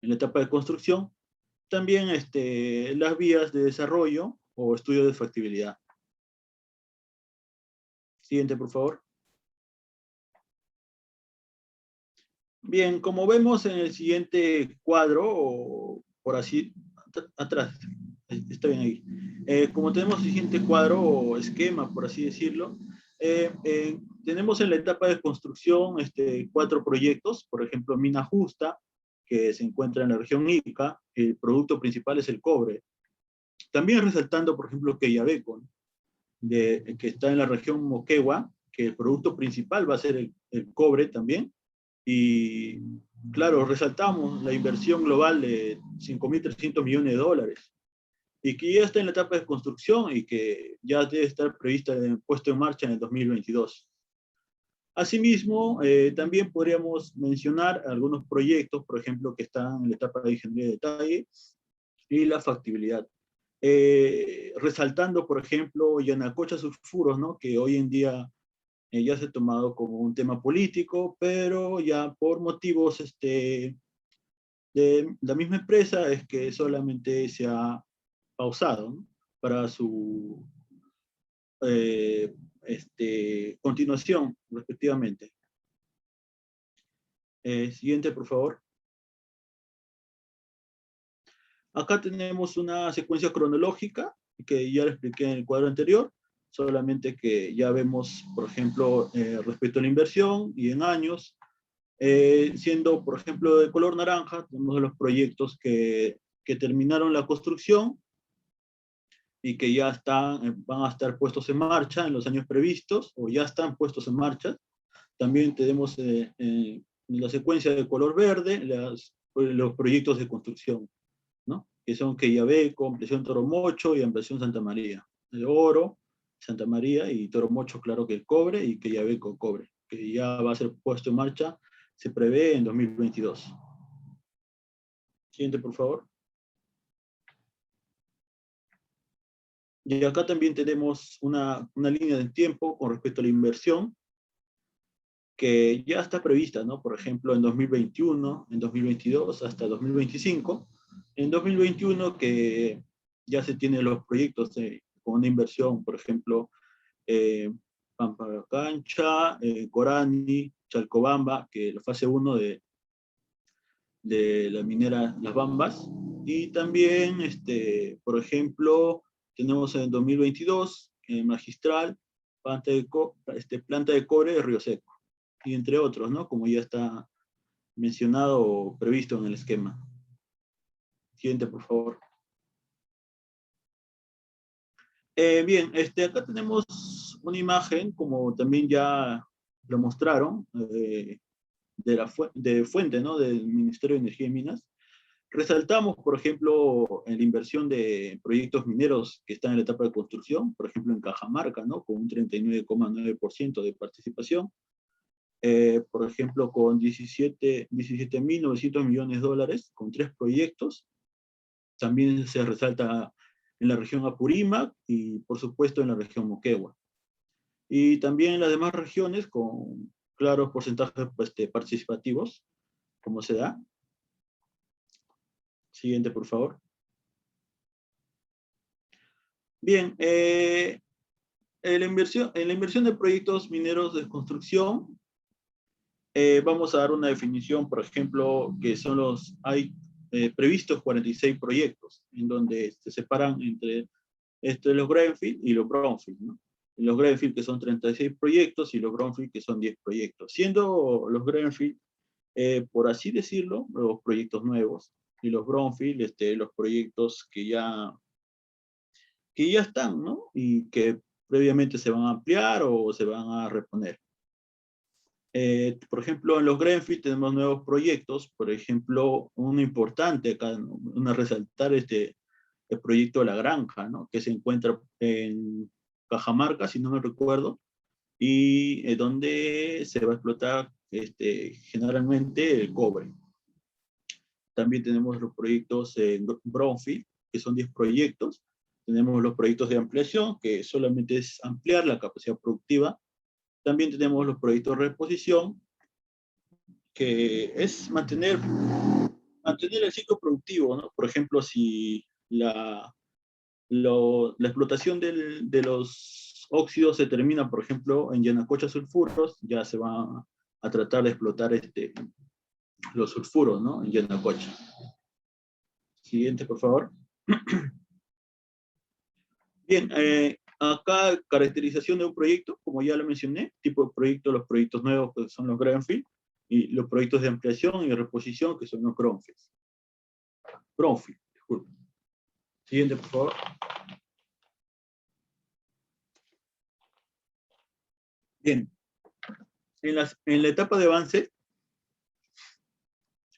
en la etapa de construcción. También las vías de desarrollo o estudio de factibilidad. Siguiente, por favor. Bien, como vemos en el siguiente cuadro, o por así, atrás, está bien ahí. Como tenemos el siguiente cuadro o esquema, por así decirlo, tenemos en la etapa de construcción 4 proyectos, por ejemplo, Mina Justa, que se encuentra en la región Ica, el producto principal es el cobre. También resaltando, por ejemplo, Quellaveco, que está en la región Moquegua, que el producto principal va a ser el cobre también. Y claro, resaltamos la inversión global de 5.300 millones de dólares y que ya está en la etapa de construcción y que ya debe estar prevista, puesto en marcha en el 2022. Asimismo, también podríamos mencionar algunos proyectos, por ejemplo, que están en la etapa de ingeniería de detalle y la factibilidad. Resaltando, por ejemplo, Yanacocha Sulfuros, ¿no?, que hoy en día ya se ha tomado como un tema político, pero ya por motivos de la misma empresa es que solamente se ha pausado, ¿no?, para su continuación, respectivamente. Siguiente, por favor. Acá tenemos una secuencia cronológica que ya lo expliqué en el cuadro anterior, solamente que ya vemos, por ejemplo, respecto a la inversión y en años, siendo, por ejemplo, de color naranja, tenemos los proyectos que terminaron la construcción y que ya van a estar puestos en marcha en los años previstos, o ya están puestos en marcha. También tenemos la secuencia de color verde, los proyectos de construcción, ¿no?, que son Quellaveco, Ampliación Toromocho y Ampliación Santa María. El oro, Santa María, y Toromocho, claro que el cobre, y Quellaveco cobre, que ya va a ser puesto en marcha, se prevé en 2022. Siguiente, por favor. Y acá también tenemos una línea de tiempo con respecto a la inversión, que ya está prevista, ¿no?, por ejemplo, en 2021, en 2022, hasta 2025. En 2021, que ya se tienen los proyectos con una inversión, por ejemplo, Pampacancha, Corani, Chalcobamba, que la fase 1 de la minera Las Bambas. Y también, por ejemplo, tenemos en 2022, Magistral, planta de cobre de Río Seco, y entre otros, ¿no?, como ya está mencionado o previsto en el esquema. Siguiente, por favor. Bien, acá tenemos una imagen, como también ya lo mostraron, de fuente, ¿no?, del Ministerio de Energía y Minas. Resaltamos, por ejemplo, en la inversión de proyectos mineros que están en la etapa de construcción, por ejemplo, en Cajamarca, ¿no?, con un 39,9% de participación. Por ejemplo, con 17.900 millones de dólares, con 3 proyectos. También se resalta en la región Apurímac y, por supuesto, en la región Moquegua. Y también en las demás regiones con claros porcentajes participativos, como se da. Siguiente, por favor. Bien, en la inversión de proyectos mineros de construcción, vamos a dar una definición, por ejemplo, que son hay previstos 46 proyectos, en donde se separan entre los Greenfield y los Brownfield, ¿no? Los Greenfield que son 36 proyectos y los Brownfield que son 10 proyectos, siendo los Greenfield, por así decirlo, los proyectos nuevos, y los Brownfield, los proyectos que ya están, ¿no? Y que previamente se van a ampliar o se van a reponer. Por ejemplo, en los Greenfield tenemos nuevos proyectos, por ejemplo, uno importante acá, ¿no? Una resaltar el proyecto de La Granja, ¿no? Que se encuentra en Cajamarca, si no me recuerdo, y donde se va a explotar generalmente el cobre. También tenemos los proyectos en Brownfield, que son 10 proyectos. Tenemos los proyectos de ampliación, que solamente es ampliar la capacidad productiva. También tenemos los proyectos de reposición, que es mantener el ciclo productivo, ¿no? Por ejemplo, si la explotación de los óxidos se termina, por ejemplo, en Yanacocha sulfuros, ya se va a tratar de explotar los sulfuros, ¿no? En Yanacocha. Siguiente, por favor. Bien, acá caracterización de un proyecto, como ya lo mencioné, tipo de proyecto, los proyectos nuevos que son los Greenfield, y los proyectos de ampliación y reposición que son los Brownfield. Brownfield, disculpe. Siguiente, por favor. Bien, en la etapa de avance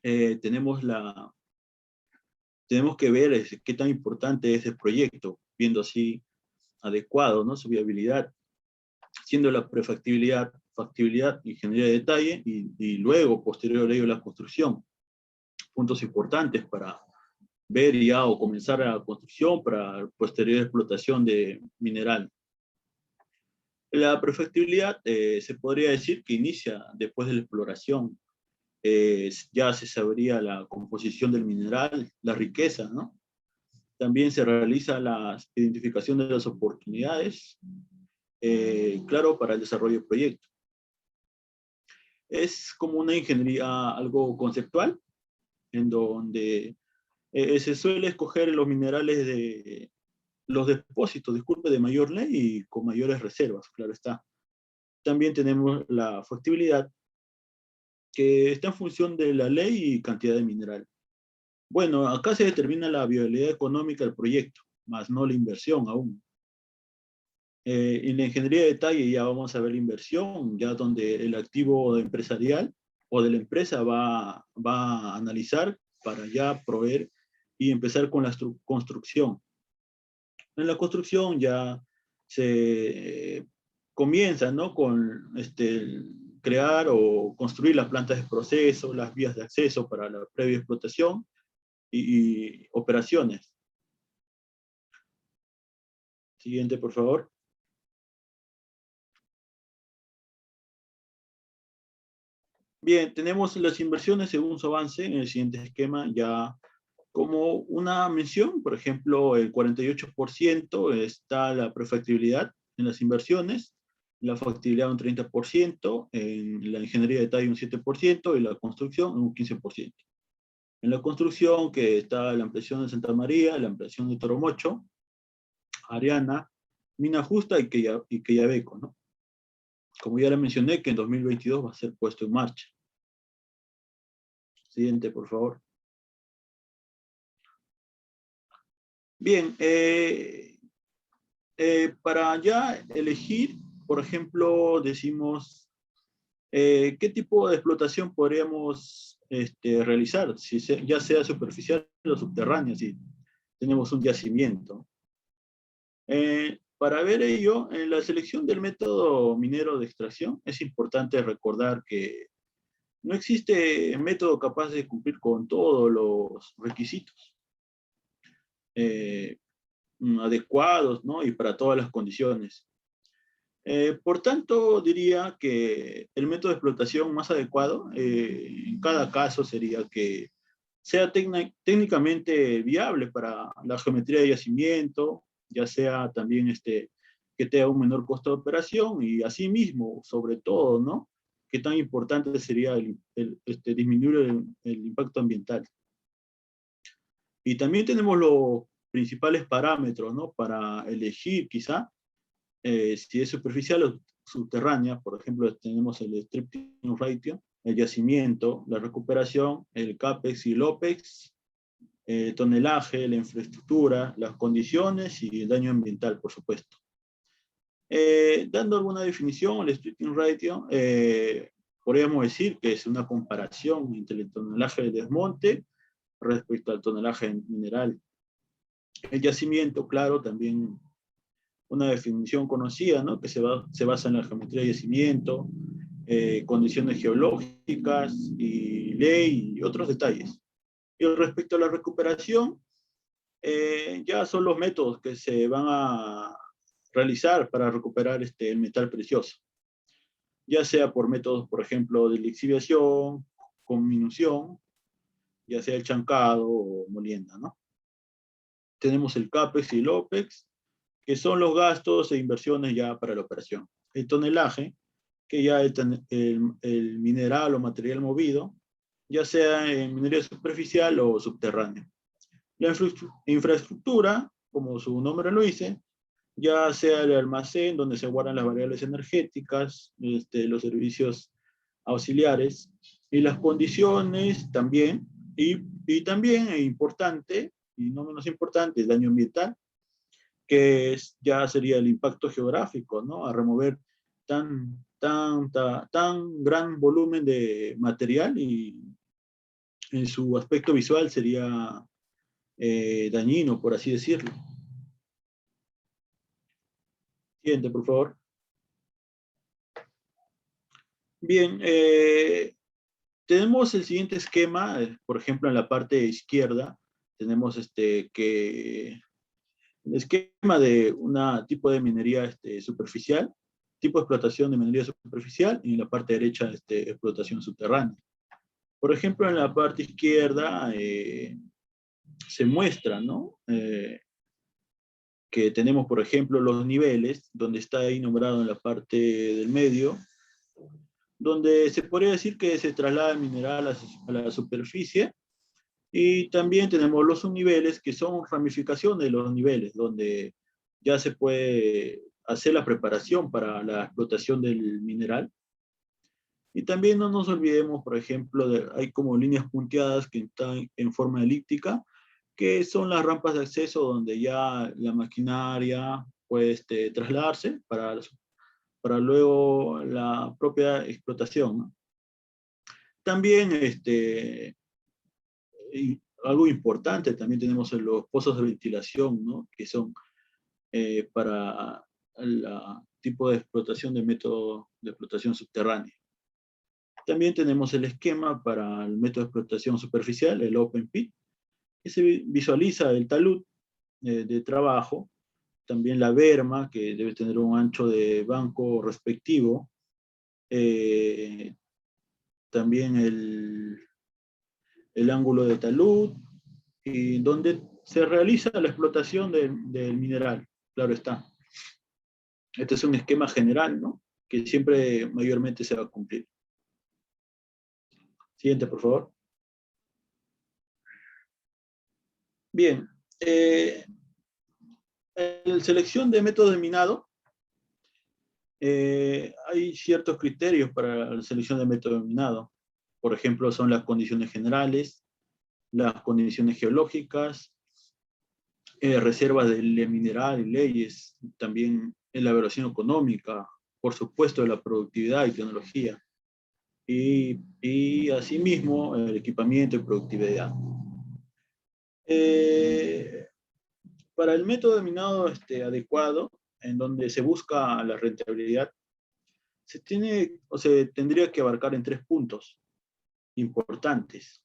tenemos que ver qué tan importante es el proyecto, viendo así adecuado, ¿no? Su viabilidad, siendo la prefactibilidad, factibilidad, ingeniería de detalle y luego, posterior a ello, la construcción. Puntos importantes para ver ya o comenzar la construcción para posterior explotación de mineral. La prefactibilidad se podría decir que inicia después de la exploración. Ya se sabría la composición del mineral, la riqueza, ¿no? También se realiza la identificación de las oportunidades, claro, para el desarrollo del proyecto. Es como una ingeniería algo conceptual, en donde se suele escoger los minerales de los depósitos, disculpe, de mayor ley y con mayores reservas, claro está. También tenemos la factibilidad, que está en función de la ley y cantidad de mineral. Bueno, acá se determina la viabilidad económica del proyecto, más no la inversión aún. En la ingeniería de detalle ya vamos a ver la inversión, ya donde el activo empresarial o de la empresa va a analizar para ya proveer y empezar con la construcción. En la construcción ya se comienza, ¿no? Con crear o construir las plantas de proceso, las vías de acceso para la previa explotación y operaciones. Siguiente, por favor. Bien, tenemos las inversiones según su avance en el siguiente esquema ya como una mención, por ejemplo, el 48% está la prefactibilidad en las inversiones, la factibilidad un 30%, en la ingeniería de detalle un 7% y la construcción un 15%. En la construcción, que está la ampliación de Santa María, la ampliación de Toromocho, Ariana, Mina Justa y Quellaveco, ¿no? Como ya le mencioné, que en 2022 va a ser puesto en marcha. Siguiente, por favor. Bien, para ya elegir, por ejemplo, decimos, ¿qué tipo de explotación podríamos realizar? Ya sea superficial o subterránea, si tenemos un yacimiento. Para ver ello, en la selección del método minero de extracción, es importante recordar que no existe método capaz de cumplir con todos los requisitos adecuados, ¿no? Y para todas las condiciones. Por tanto, diría que el método de explotación más adecuado en cada caso sería que sea técnicamente viable para la geometría de yacimiento, ya sea también que tenga un menor costo de operación y asimismo, sobre todo, ¿no? Qué tan importante sería disminuir el impacto ambiental. Y también tenemos los principales parámetros, ¿no? Para elegir quizá si es superficial o subterránea. Por ejemplo, tenemos el stripping ratio, el yacimiento, la recuperación, el CAPEX y el OPEX, el tonelaje, la infraestructura, las condiciones y el daño ambiental, por supuesto. Dando alguna definición, el stripping ratio, podríamos decir que es una comparación entre el tonelaje de desmonte respecto al tonelaje mineral. El yacimiento, claro, también una definición conocida, ¿no? Que se basa en la geometría de yacimiento, condiciones geológicas y ley y otros detalles. Y respecto a la recuperación, ya son los métodos que se van a realizar para recuperar el metal precioso, ya sea por métodos, por ejemplo, de lixiviación, conminución, ya sea el chancado o molienda, ¿no? Tenemos el CAPEX y el OPEX, que son los gastos e inversiones ya para la operación. El tonelaje, que ya el mineral o material movido, ya sea en minería superficial o subterránea. La infraestructura, como su nombre lo dice, ya sea el almacén donde se guardan las variables energéticas, los servicios auxiliares, y las condiciones también, y también es importante, y no menos importante, el daño ambiental, que ya sería el impacto geográfico, ¿no? A remover tan gran volumen de material y en su aspecto visual sería dañino, por así decirlo. Siguiente, por favor. Bien, tenemos el siguiente esquema, por ejemplo, en la parte izquierda, tenemos el esquema de un tipo de minería superficial, tipo de explotación de minería superficial, y en la parte derecha, explotación subterránea. Por ejemplo, en la parte izquierda se muestra, ¿no? Que tenemos, por ejemplo, los niveles, donde está ahí nombrado en la parte del medio, donde se podría decir que se traslada el mineral a la superficie, y también tenemos los subniveles, que son ramificaciones de los niveles, donde ya se puede hacer la preparación para la explotación del mineral. Y también no nos olvidemos, por ejemplo, hay como líneas punteadas que están en forma elíptica, que son las rampas de acceso donde ya la maquinaria puede trasladarse para luego la propia explotación, ¿no? También algo importante, también tenemos los pozos de ventilación, ¿no? Que son para el tipo de explotación de método de explotación subterránea. También tenemos el esquema para el método de explotación superficial, el open pit, que se visualiza el talud de trabajo, también la berma, que debe tener un ancho de banco respectivo, también el ángulo de talud, y donde se realiza la explotación del mineral, claro está. Este es un esquema general, ¿no? Que siempre mayormente se va a cumplir. Siguiente, por favor. Bien. En la selección de métodos de minado, hay ciertos criterios para la selección de método de minado. Por ejemplo, son las condiciones generales, las condiciones geológicas, reservas del mineral y leyes, también la evaluación económica, por supuesto la productividad y tecnología, y asimismo el equipamiento y productividad. Para el método de minado adecuado, en donde se busca la rentabilidad, se tendría que abarcar en 3 puntos importantes.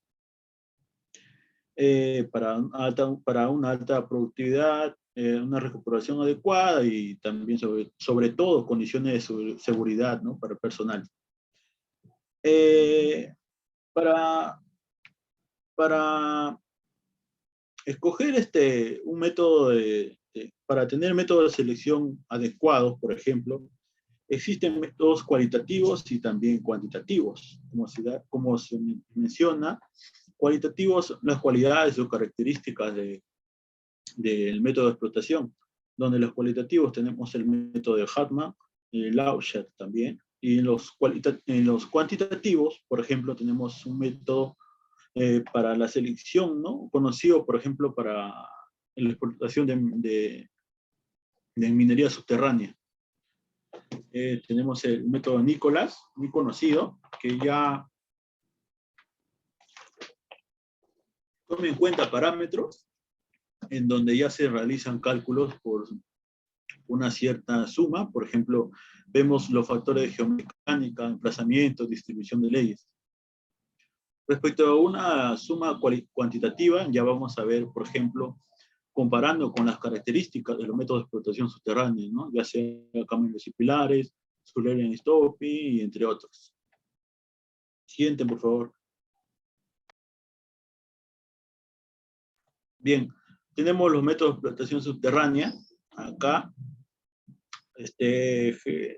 Para una alta productividad, una recuperación adecuada y también sobre todo condiciones de seguridad, ¿no? Para el personal. Para para escoger un método para tener métodos de selección adecuados, por ejemplo, existen métodos cualitativos y también cuantitativos. Como se menciona, cualitativos, las cualidades o características del método de explotación, donde los cualitativos tenemos el método de Hartman, Lauscher también, y en los cuantitativos, por ejemplo, tenemos un método para la selección, ¿no? Conocido, por ejemplo, para la explotación de minería subterránea. Tenemos el método Nicholas, muy conocido, que ya toma en cuenta parámetros en donde ya se realizan cálculos por una cierta suma. Por ejemplo, vemos los factores de geomecánica, emplazamiento, distribución de leyes. Respecto a una suma cuantitativa, ya vamos a ver, por ejemplo, comparando con las características de los métodos de explotación subterránea, ¿no? Ya sea caminos y pilares, Sullivan-Stoppy, y entre otros. Siguiente, por favor. Bien, tenemos los métodos de explotación subterránea. Acá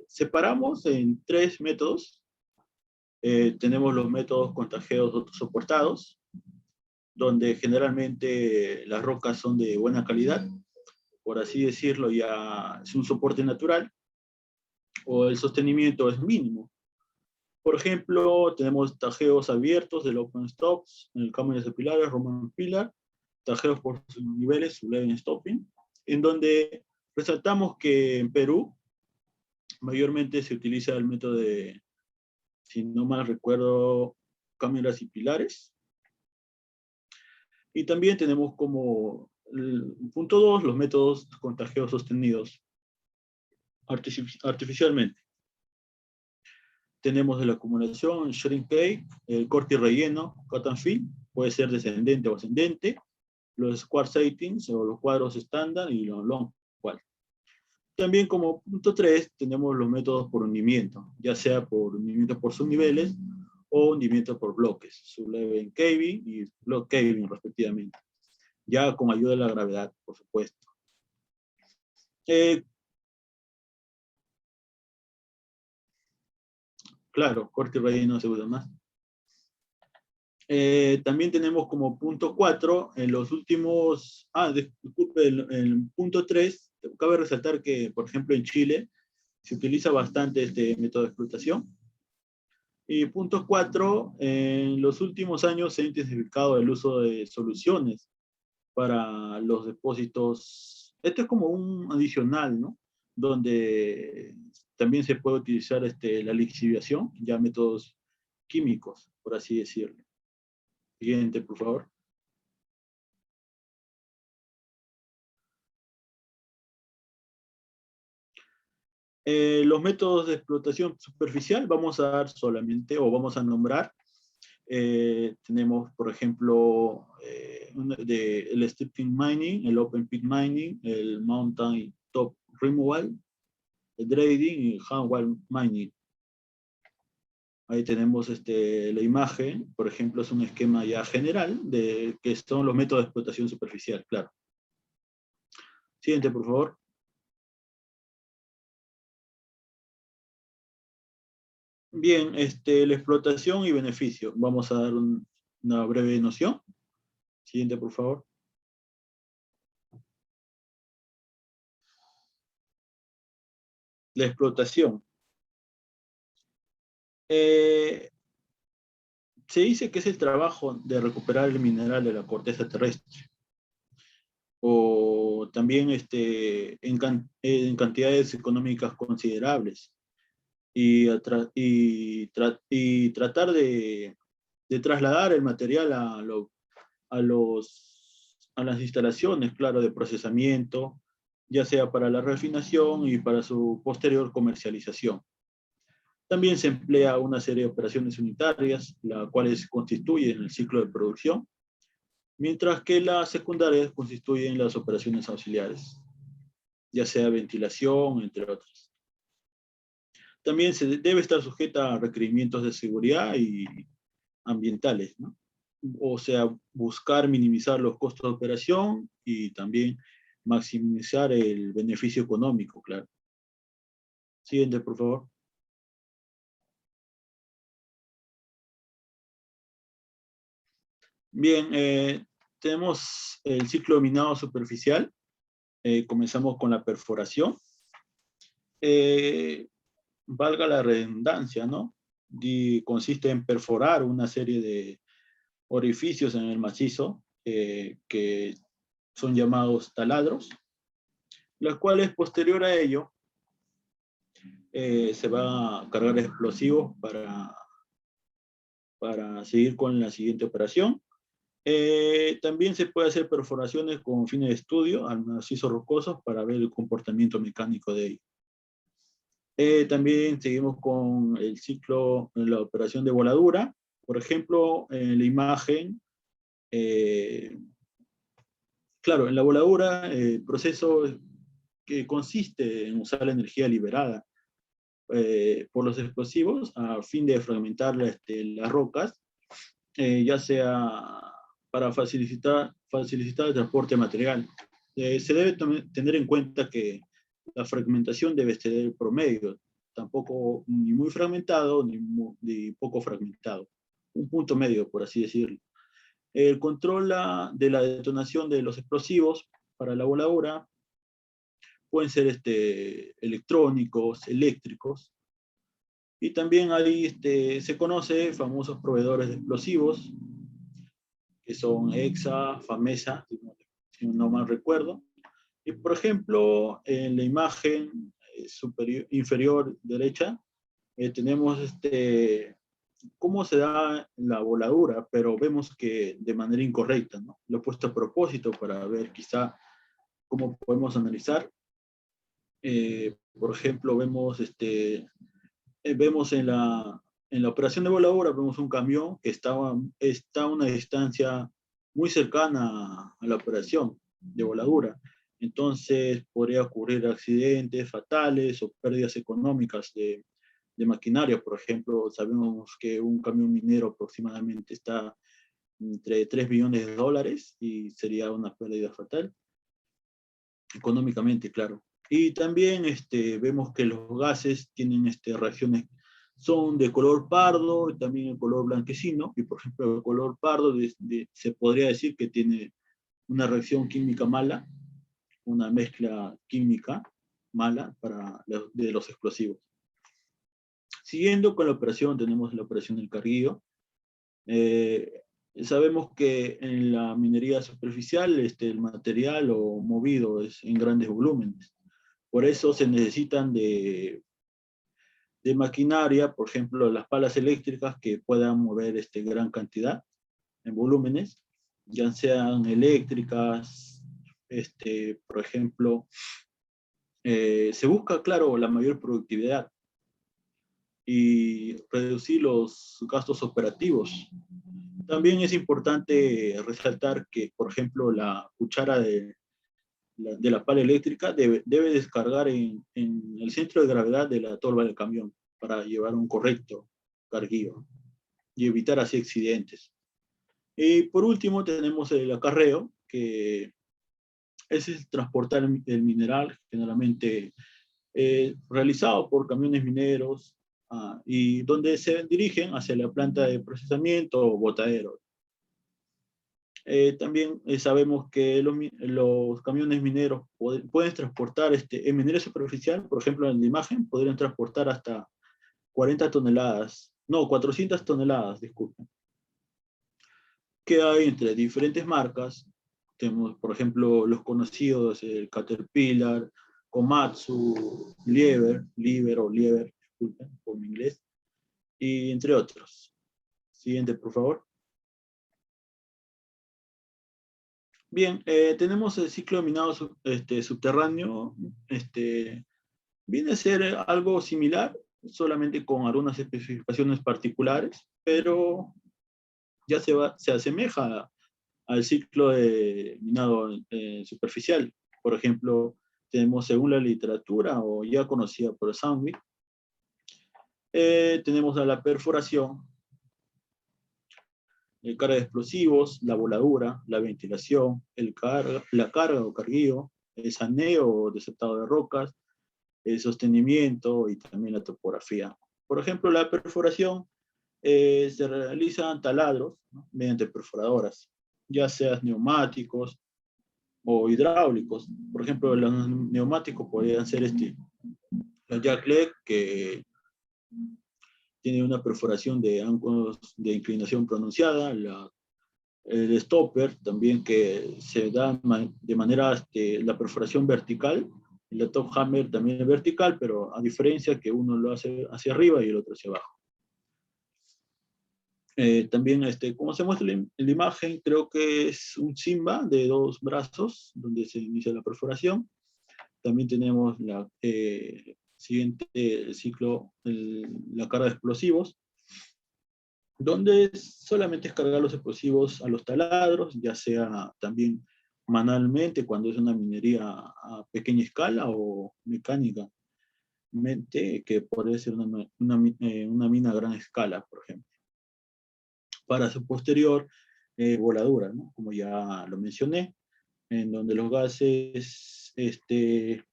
separamos en 3 métodos. Tenemos los métodos contagiados o soportados, donde generalmente las rocas son de buena calidad, por así decirlo, ya es un soporte natural, o el sostenimiento es mínimo. Por ejemplo, tenemos tajeos abiertos del Open Stops, en el Cámaras de Pilares, Roman Pillar, tajeos por sus niveles, su Leven Stopping, en donde resaltamos que en Perú mayormente se utiliza el método de, si no mal recuerdo, cámaras y pilares. Y también tenemos como punto 2 los métodos contagiados sostenidos artificialmente. Tenemos de la acumulación, shrink cake, el corte y relleno, cut and fill, puede ser descendente o ascendente, los square settings o los cuadros estándar y los long wall. También como punto 3 tenemos los métodos por hundimiento, ya sea por hundimiento por subniveles o hundimiento por bloques, sublevel caving y block caving respectivamente, ya con ayuda de la gravedad, por supuesto. Claro, corte y relleno se usa más. También tenemos como punto 4, en los últimos, disculpe, el punto 3, cabe resaltar que, por ejemplo, en Chile se utiliza bastante este método de explotación. Y punto 4, en los últimos años se ha intensificado el uso de soluciones para los depósitos. Esto es como un adicional, ¿no? Donde también se puede utilizar la lixiviación, ya métodos químicos, por así decirlo. Siguiente, por favor. Los métodos de explotación superficial vamos a dar solamente, o vamos a nombrar, tenemos, por ejemplo, el stripping mining, el open pit mining, el mountain top removal, el dredging y hand wall mining. Ahí tenemos la imagen, por ejemplo, es un esquema ya general de que son los métodos de explotación superficial, claro. Siguiente, por favor. Bien, la explotación y beneficio. Vamos a dar una breve noción. Siguiente, por favor. La explotación. Se dice que es el trabajo de recuperar el mineral de la corteza terrestre. O también en cantidades económicas considerables. Y tratar de trasladar el material a las instalaciones, claro, de procesamiento, ya sea para la refinación y para su posterior comercialización. También se emplea una serie de operaciones unitarias, las cuales constituyen el ciclo de producción, mientras que las secundarias constituyen las operaciones auxiliares, ya sea ventilación, entre otras. También se debe estar sujeta a requerimientos de seguridad y ambientales, ¿no? o sea, buscar minimizar los costos de operación y también maximizar el beneficio económico, claro. Siguiente, por favor. Bien, tenemos el ciclo de minado superficial. Comenzamos con la perforación. Valga la redundancia, ¿no? Consiste en perforar una serie de orificios en el macizo que son llamados taladros, los cuales posterior a ello se va a cargar explosivos para seguir con la siguiente operación. También se puede hacer perforaciones con fines de estudio al macizo rocoso para ver el comportamiento mecánico de ello. También seguimos con el ciclo, la operación de voladura. Por ejemplo, en la imagen, claro, en la voladura, el proceso que consiste en usar la energía liberada por los explosivos a fin de fragmentar las rocas, ya sea para facilitar el transporte material. Se debe tener en cuenta que la fragmentación debe ser el promedio, tampoco ni muy fragmentado ni poco fragmentado. Un punto medio, por así decirlo. El control de la detonación de los explosivos para la voladura pueden ser electrónicos, eléctricos, y también ahí se conoce famosos proveedores de explosivos, que son EXA, FAMESA, si no mal recuerdo. Y por ejemplo, en la imagen inferior derecha, tenemos cómo se da la voladura, pero vemos que de manera incorrecta, ¿no? Lo he puesto a propósito para ver quizá cómo podemos analizar. Por ejemplo, vemos en la operación de voladura, vemos un camión que está a una distancia muy cercana a la operación de voladura. Entonces podría ocurrir accidentes fatales o pérdidas económicas de maquinaria. Por ejemplo, sabemos que un camión minero aproximadamente está entre 3 billones de dólares y sería una pérdida fatal, económicamente, claro. Y también vemos que los gases tienen reacciones, son de color pardo y también el color blanquecino, y por ejemplo el color pardo se podría decir que tiene una reacción química mala, una mezcla química mala de los explosivos. Siguiendo con la operación, tenemos la operación del carguillo. Sabemos que en la minería superficial el material o movido es en grandes volúmenes. Por eso se necesitan de maquinaria, por ejemplo, las palas eléctricas que puedan mover gran cantidad en volúmenes, ya sean eléctricas, por ejemplo, se busca, claro, la mayor productividad y reducir los gastos operativos. También es importante resaltar que, por ejemplo, la cuchara de la pala eléctrica debe descargar en el centro de gravedad de la torba del camión para llevar un correcto carguillo y evitar así accidentes. Y por último tenemos el acarreo, que es el transportar el mineral generalmente realizado por camiones mineros y donde se dirigen hacia la planta de procesamiento o botadero. También sabemos que los camiones mineros pueden transportar, en minería superficial, por ejemplo en la imagen, podrían transportar hasta 40 toneladas, no, 400 toneladas, disculpen. Que hay entre diferentes marcas. Tenemos, por ejemplo, los conocidos, el Caterpillar, Komatsu, Liebherr, disculpen por mi inglés, y entre otros. Siguiente, por favor. Bien, tenemos el ciclo de minado subterráneo. Viene a ser algo similar, solamente con algunas especificaciones particulares, pero ya se asemeja al ciclo de minado superficial. Por ejemplo, tenemos según la literatura o ya conocida por Sandvik, tenemos a la perforación, el carga de explosivos, la voladura, la ventilación, la carga o carguío, el saneo o deceptado de rocas, el sostenimiento y también la topografía. Por ejemplo, la perforación se realizan taladros, ¿no?, mediante perforadoras, ya sean neumáticos o hidráulicos. Por ejemplo, los neumáticos podrían ser los jackleg, que tiene una perforación de ángulos de inclinación pronunciada, el stopper también, que se da de manera, la perforación vertical, la top hammer también es vertical, pero a diferencia que uno lo hace hacia arriba y el otro hacia abajo. También, como se muestra en la imagen, creo que es un Simba de 2 brazos, donde se inicia la perforación. También tenemos la siguiente ciclo, la carga de explosivos, donde solamente es cargar los explosivos a los taladros, ya sea también manualmente cuando es una minería a pequeña escala, o mecánicamente, que puede ser una mina a gran escala, por ejemplo. Para su posterior voladura, ¿no?, como ya lo mencioné, en donde los gases, en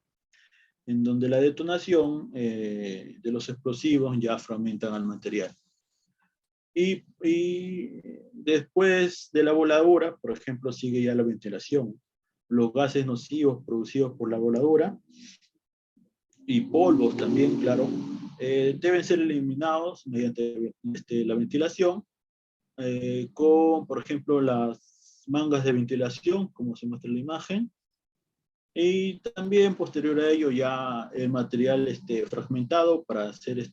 donde la detonación de los explosivos ya fragmentan al material. Y después de la voladura, por ejemplo, sigue ya la ventilación. Los gases nocivos producidos por la voladura y polvos también, claro, deben ser eliminados mediante la ventilación, con, por ejemplo, las mangas de ventilación, como se muestra en la imagen, y también posterior a ello ya el material fragmentado para hacer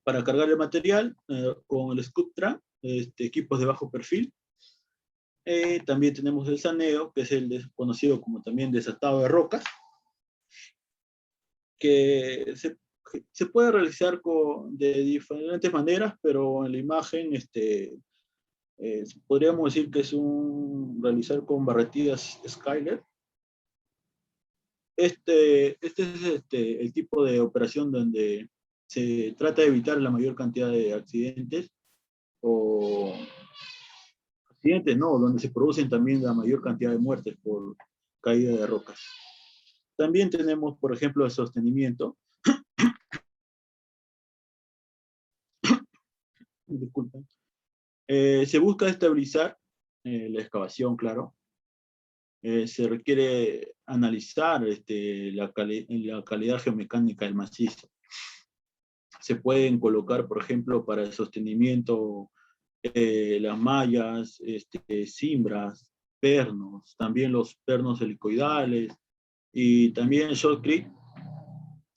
para cargar el material con el Sculptra, equipos de bajo perfil. También tenemos el saneo, que es el conocido como también desatado de rocas, que se puede realizar de diferentes maneras, pero en la imagen podríamos decir que es realizar con barretillas Skyler. Este es el tipo de operación donde se trata de evitar la mayor cantidad de accidentes, donde se producen también la mayor cantidad de muertes por caída de rocas. También tenemos, por ejemplo, el sostenimiento. Disculpen. Se busca estabilizar la excavación, claro. Se requiere analizar la calidad geomecánica del macizo. Se pueden colocar, por ejemplo, para el sostenimiento, las mallas, cimbras, pernos, también los pernos helicoidales, y también shotcrete.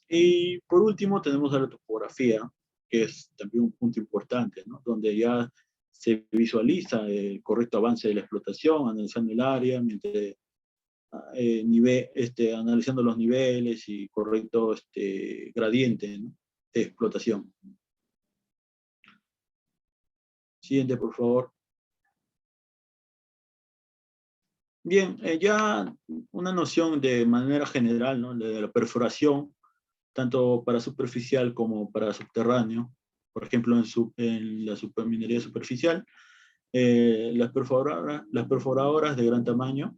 Y por último tenemos a la topografía, que es también un punto importante, ¿no?, donde ya se visualiza el correcto avance de la explotación, analizando el área, mientras, analizando los niveles y correcto gradiente, ¿no?, de explotación. Siguiente, por favor. Bien, ya una noción de manera general, ¿no?, de la perforación, tanto para superficial como para subterráneo. Por ejemplo, en la minería superficial, las perforadoras de gran tamaño,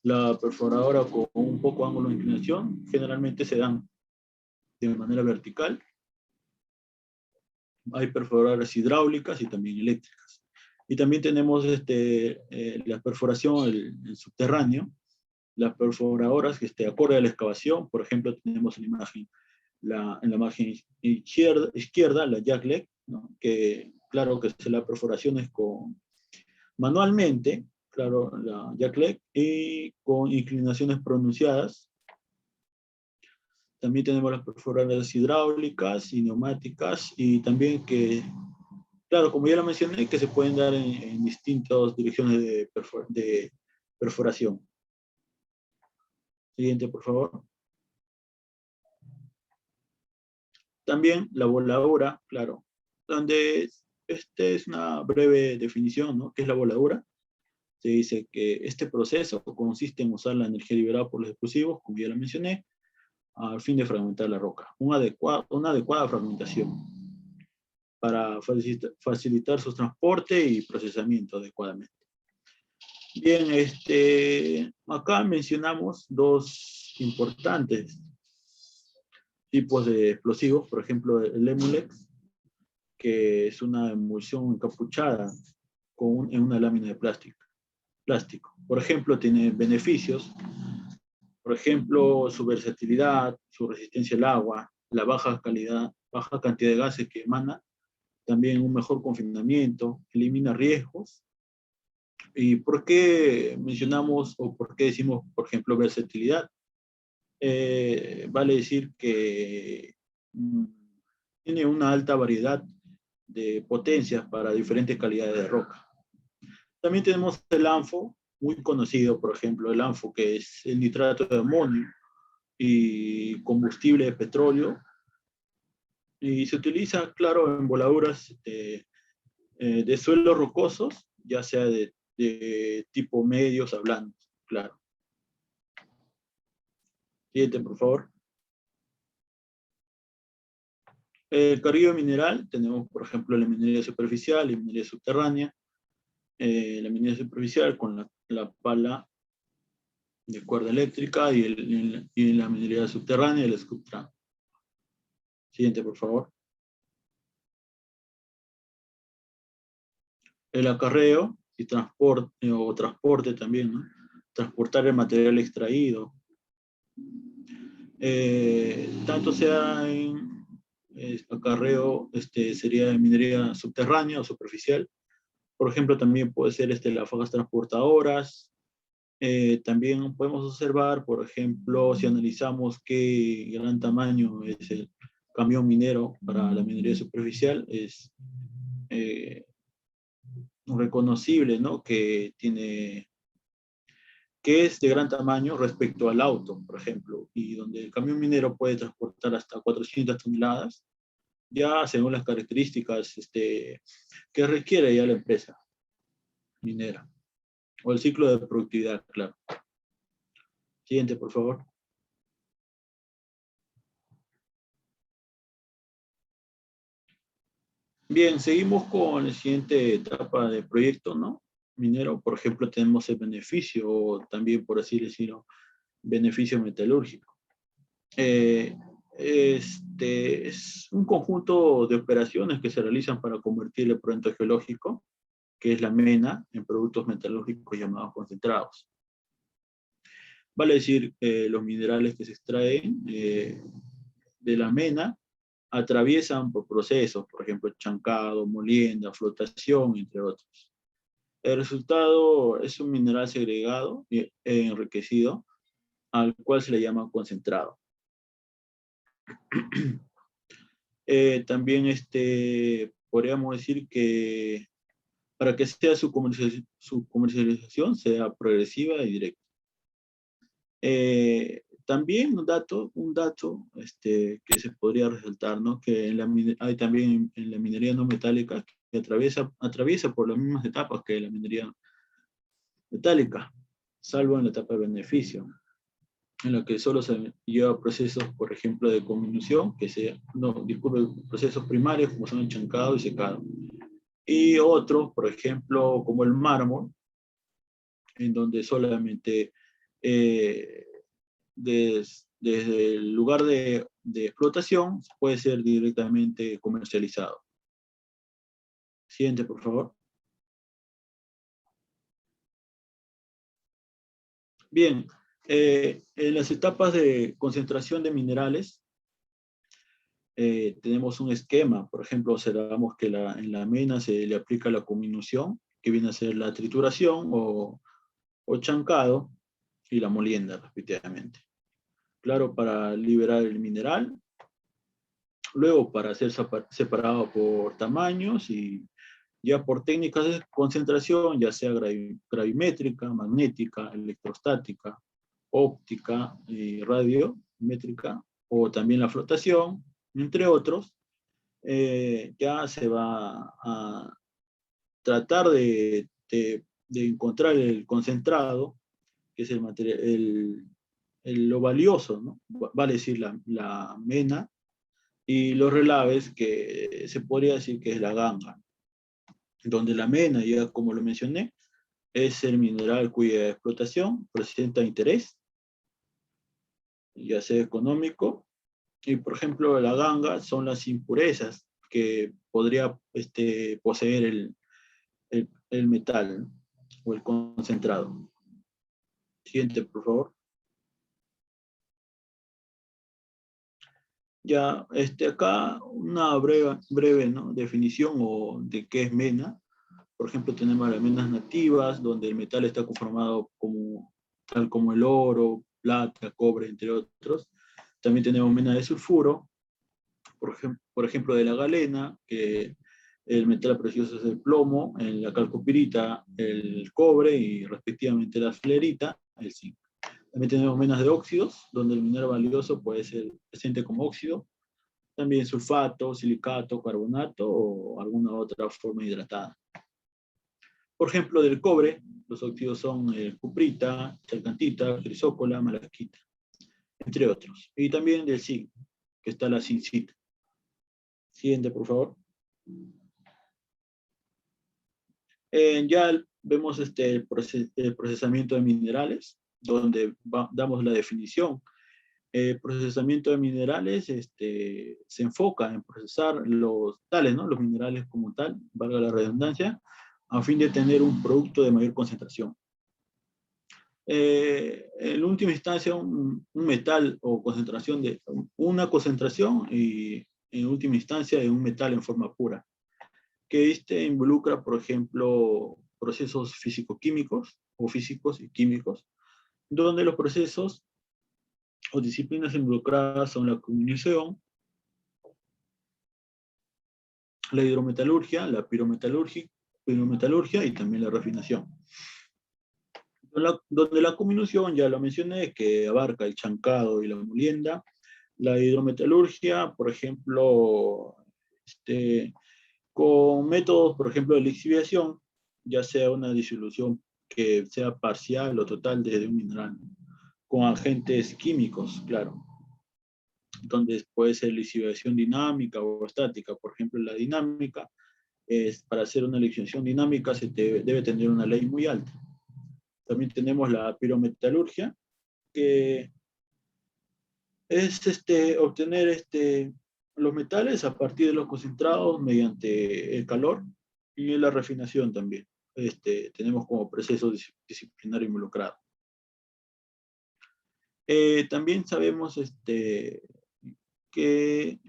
la perforadora con un poco ángulo de inclinación, generalmente se dan de manera vertical. Hay perforadoras hidráulicas y también eléctricas. Y también tenemos la perforación, el subterráneo, las perforadoras que acorde a la excavación. Por ejemplo, tenemos en la imagen izquierda, la jackleg, ¿no?, que claro que la perforación es manualmente, claro, la jackleg, y con inclinaciones pronunciadas. También tenemos las perforadoras hidráulicas y neumáticas, y también que, claro, como ya lo mencioné, que se pueden dar en distintas direcciones de perforación. Siguiente, por favor. También la voladura, claro, donde es una breve definición, ¿no?, ¿qué es la voladura? Se dice que este proceso consiste en usar la energía liberada por los explosivos, como ya lo mencioné, al fin de fragmentar la roca. Una adecuada fragmentación. para facilitar su transporte y procesamiento adecuadamente. Bien, acá mencionamos dos importantes tipos de explosivos, por ejemplo, el Emulex, que es una emulsión encapuchada en una lámina de plástico. Por ejemplo, tiene beneficios, por ejemplo, su versatilidad, su resistencia al agua, la baja cantidad de gases que emana, también un mejor confinamiento, elimina riesgos. ¿Y por qué mencionamos o por qué decimos, por ejemplo, versatilidad? Vale decir que tiene una alta variedad de potencias para diferentes calidades de roca. También tenemos el ANFO, muy conocido, por ejemplo, el ANFO, que es el nitrato de amonio y combustible de petróleo, y se utiliza, claro, en voladuras de suelos rocosos, ya sea de tipo medios a blandos, claro. Siguiente, por favor. El carrillo mineral, tenemos, por ejemplo, la minería superficial y minería subterránea. La minería superficial con la pala de cuerda eléctrica y la minería subterránea y el Scooptram. Siguiente, por favor. El acarreo y transporte, o transporte también, ¿no? Transportar el material extraído. Tanto sea en acarreo, sería en minería subterránea o superficial. Por ejemplo, también puede ser las fajas transportadoras. También podemos observar, por ejemplo, si analizamos qué gran tamaño es el camión minero para la minería superficial, es reconocible, ¿no? Que es de gran tamaño respecto al auto, por ejemplo, y donde el camión minero puede transportar hasta 400 toneladas, ya según las características que requiere ya la empresa minera, o el ciclo de productividad, claro. Siguiente, por favor. Bien, seguimos con la siguiente etapa de proyecto, ¿no? Minero, por ejemplo, tenemos el beneficio, o también, por así decirlo, beneficio metalúrgico. Es un conjunto de operaciones que se realizan para convertir el producto geológico, que es la mena, en productos metalúrgicos llamados concentrados. Vale decir, los minerales que se extraen de la mena atraviesan por procesos, por ejemplo, chancado, molienda, flotación, entre otros. El resultado es un mineral segregado e enriquecido, al cual se le llama concentrado. También podríamos decir que para que sea su comercialización sea progresiva y directa. También un dato que se podría resaltar, ¿no? Que hay también en la minería no metálica que atraviesa por las mismas etapas que la minería metálica, salvo en la etapa de beneficio, en la que solo se lleva procesos, por ejemplo, de comminución, procesos primarios como son el chancado y secado. Y otros, por ejemplo, como el mármol, en donde solamente desde el lugar de explotación puede ser directamente comercializado. Siguiente, por favor. Bien, en las etapas de concentración de minerales tenemos un esquema. Por ejemplo, observamos que en la mena se le aplica la comminución, que viene a ser la trituración o chancado, y la molienda, respectivamente. Claro, para liberar el mineral, luego para ser separado por tamaños y ya por técnicas de concentración, ya sea gravimétrica, magnética, electrostática, óptica, radiométrica, o también la flotación, entre otros, ya se va a tratar de encontrar el concentrado, que es el material, lo valioso, ¿no? Vale decir, la mena, y los relaves, que se podría decir que es la ganga, donde la mena, ya como lo mencioné, es el mineral cuya explotación presenta interés, ya sea económico, y por ejemplo la ganga son las impurezas que podría poseer el metal, ¿no? O el concentrado. Siguiente, por favor. Ya, acá una breve, ¿no?, definición o de qué es mena. Por ejemplo, tenemos las menas nativas, donde el metal está conformado tal como el oro, plata, cobre, entre otros. También tenemos mena de sulfuro, por ejemplo, de la galena, que el metal precioso es el plomo, en la calcopirita el cobre y respectivamente la flerita, el zinc. También tenemos menas de óxidos, donde el mineral valioso puede ser presente como óxido. También sulfato, silicato, carbonato o alguna otra forma hidratada. Por ejemplo, del cobre, los óxidos son cuprita, chalcantita, crisócola, malaquita, entre otros. Y también del zinc, que está la zincita. Siguiente, por favor. Ya vemos el procesamiento de minerales, donde damos la definición. El procesamiento de minerales se enfoca en procesar los tales, ¿no?, los minerales como tal, valga la redundancia, a fin de tener un producto de mayor concentración. En última instancia, un metal o concentración de una concentración y en última instancia de un metal en forma pura, que involucra, por ejemplo, procesos físico-químicos o físicos y químicos, donde los procesos o disciplinas involucradas son la combinación, la hidrometalurgia, la pirometalurgia y también la refinación. Donde la combinación, ya lo mencioné, que abarca el chancado y la molienda. La hidrometalurgia, por ejemplo, con métodos, por ejemplo, de lixiviación, ya sea una disolución que sea parcial o total de un mineral, con agentes químicos, claro, donde puede ser lixiviación dinámica o estática. Por ejemplo, la dinámica, para hacer una lixiviación dinámica debe tener una ley muy alta. También tenemos la pirometalurgia, que es obtener los metales a partir de los concentrados mediante el calor, y la refinación también. Tenemos como proceso disciplinario involucrado. También sabemos que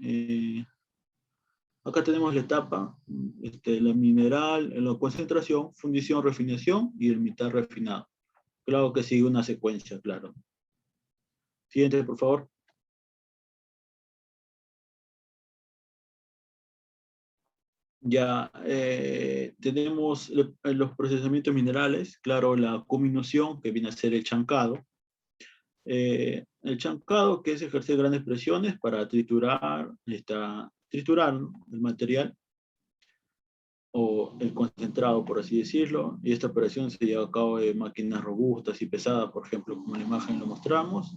acá tenemos la etapa, la mineral, la concentración, fundición, refinación y el metal refinado. Claro que sigue una secuencia, claro. Siguiente, por favor. Ya tenemos los procesamientos minerales, claro, la combinación, que viene a ser el chancado. El chancado, que es ejercer grandes presiones para triturar ¿no?, el material o el concentrado, por así decirlo, y esta operación se lleva a cabo de máquinas robustas y pesadas, por ejemplo, como en la imagen lo mostramos.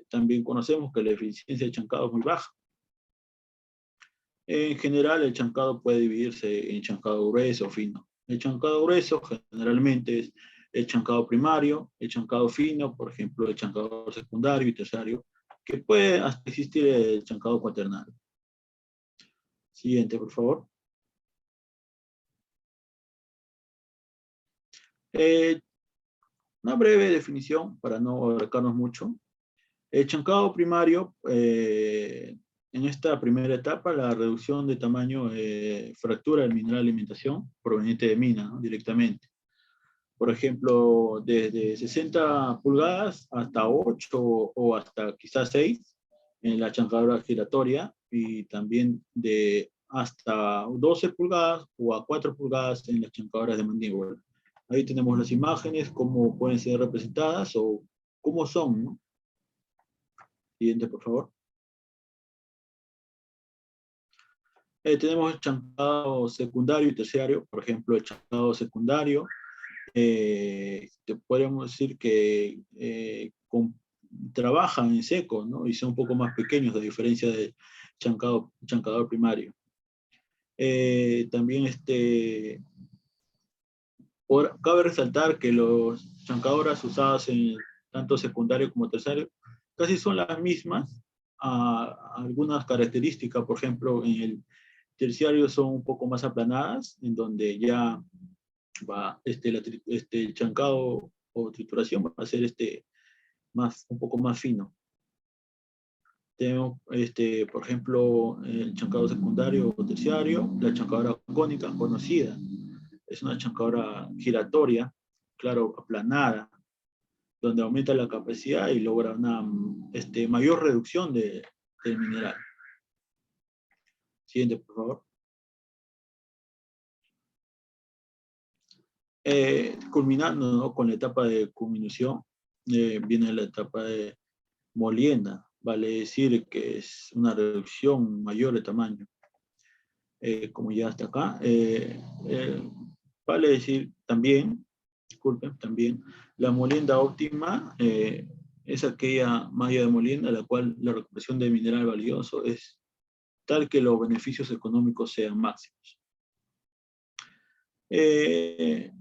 También conocemos que la eficiencia del chancado es muy baja. En general, el chancado puede dividirse en chancado grueso o fino. El chancado grueso generalmente es el chancado primario, el chancado fino, por ejemplo, el chancado secundario y terciario, que puede hasta existir el chancado cuaternario. Siguiente, por favor. Una breve definición para no abarcarnos mucho. El chancado primario, en esta primera etapa, la reducción de tamaño fractura el mineral de alimentación proveniente de mina, ¿no?, directamente. Por ejemplo, desde 60 pulgadas hasta 8 o hasta quizás 6 en la chancadora giratoria, y también de hasta 12 pulgadas o a 4 pulgadas en las chancadoras de mandíbula. Ahí tenemos las imágenes, cómo pueden ser representadas o cómo son, ¿no? Siguiente, por favor. Tenemos el chancado secundario y terciario. Por ejemplo, el chancado secundario, podemos decir que trabajan en seco, ¿no? Y son un poco más pequeños, a diferencia del chancador primario. También cabe resaltar que los chancadoras usadas en tanto secundario como terciario casi son las mismas, algunas características, por ejemplo, en el terciario son un poco más aplanadas, en donde ya va el chancado o trituración va a ser un poco más fino. Tenemos, por ejemplo, el chancado secundario o terciario, la chancadora cónica conocida. Es una chancadora giratoria, claro, aplanada, donde aumenta la capacidad y logra una mayor reducción del mineral. Siguiente, por favor. Culminando, ¿no?, con la etapa de culminación, viene la etapa de molienda, vale decir que es una reducción mayor de tamaño. Como ya hasta acá, vale decir también, disculpen, también, la molienda óptima es aquella malla de molienda en la cual la recuperación de mineral valioso es tal que los beneficios económicos sean máximos. Se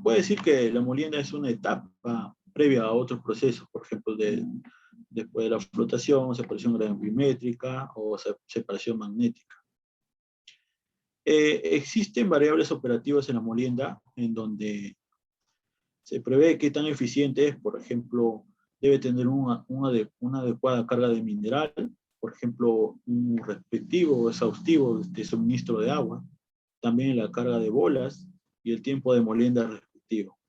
puede decir que la molienda es una etapa previa a otros procesos, por ejemplo, después de la flotación, separación gravimétrica o separación magnética. Existen variables operativas en la molienda en donde se prevé qué tan eficiente es. Por ejemplo, debe tener una adecuada carga de mineral, por ejemplo, un respectivo exhaustivo de suministro de agua, también la carga de bolas y el tiempo de molienda respectivo,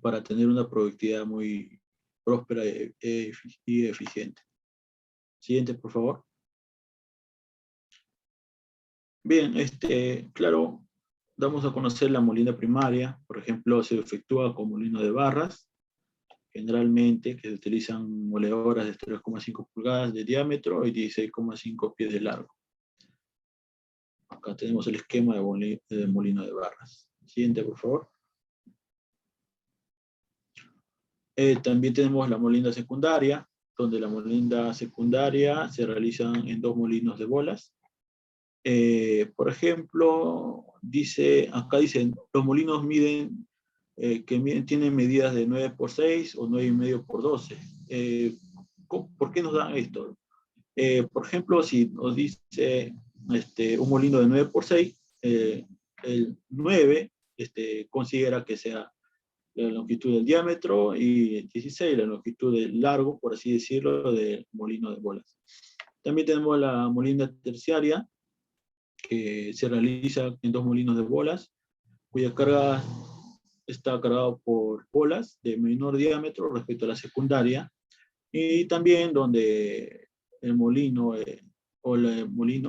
para tener una productividad muy próspera y eficiente. Siguiente, por favor. Bien, claro, damos a conocer la molienda primaria. Por ejemplo, se efectúa con molino de barras, generalmente, que se utilizan moledoras de 3,5 pulgadas de diámetro y 16,5 pies de largo. Acá tenemos el esquema de molino de barras. Siguiente, por favor. También tenemos la molienda secundaria, donde la molienda secundaria se realiza en 2 molinos de bolas. Por ejemplo, acá dicen, los molinos tienen medidas de 9 por 6 o 9,5 por 12. ¿Por qué nos dan esto? Por ejemplo, si nos dice un molino de 9 por 6, el 9 considera que sea la longitud del diámetro y 16 la longitud del largo, por así decirlo, del molino de bolas. También tenemos la molienda terciaria, que se realiza en 2 molinos de bolas, cuya carga está cargada por bolas de menor diámetro respecto a la secundaria, y también donde el molino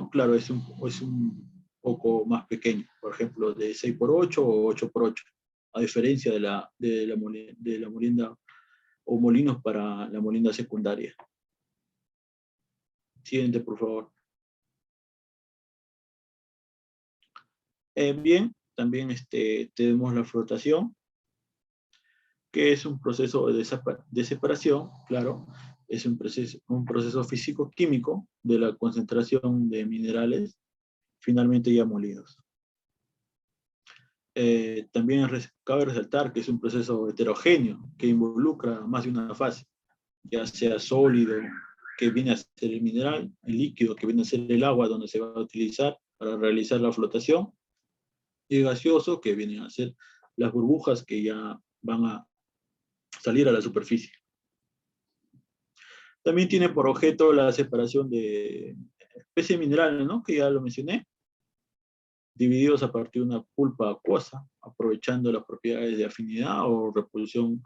claro, es un poco más pequeño, por ejemplo, de 6 por 8 o 8 por 8, a diferencia de la molienda o molinos para la molienda secundaria. Siguiente, por favor. Bien, también tenemos la flotación, que es un proceso de separación, claro, es un proceso físico-químico de la concentración de minerales finalmente ya molidos. También cabe resaltar que es un proceso heterogéneo que involucra más de una fase, ya sea sólido, que viene a ser el mineral, el líquido, que viene a ser el agua donde se va a utilizar para realizar la flotación, y gaseoso, que vienen a ser las burbujas que ya van a salir a la superficie. También tiene por objeto la separación de especies minerales, ¿no?, que ya lo mencioné, divididos a partir de una pulpa acuosa, aprovechando las propiedades de afinidad o repulsión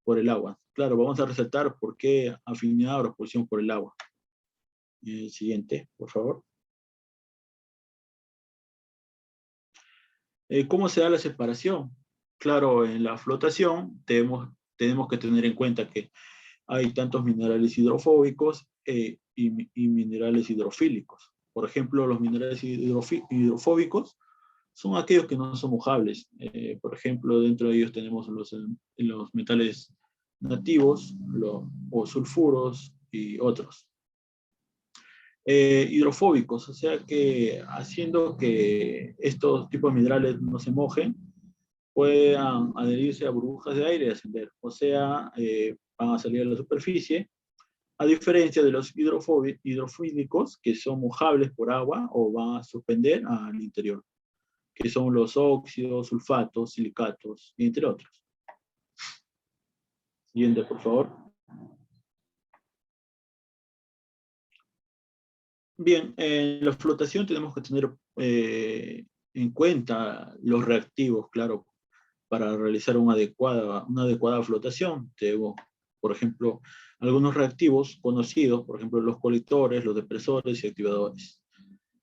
por el agua. Claro, vamos a resaltar por qué afinidad o repulsión por el agua. El siguiente, por favor. ¿Cómo se da la separación? Claro, en la flotación tenemos que tener en cuenta que hay tantos minerales hidrofóbicos y minerales hidrofílicos. Por ejemplo, los minerales hidrofóbicos son aquellos que no son mojables. Por ejemplo, dentro de ellos tenemos los metales nativos o sulfuros y otros. Hidrofóbicos, o sea que haciendo que estos tipos de minerales no se mojen, puedan adherirse a burbujas de aire y ascender, o sea, van a salir a la superficie, a diferencia de los hidrofílicos, que son mojables por agua o van a suspender al interior, que son los óxidos, sulfatos, silicatos, entre otros. Siguiente, por favor. Bien, en la flotación tenemos que tener en cuenta los reactivos, claro, para realizar una adecuada flotación. Tenemos, por ejemplo, algunos reactivos conocidos, por ejemplo, los colectores, los depresores y activadores.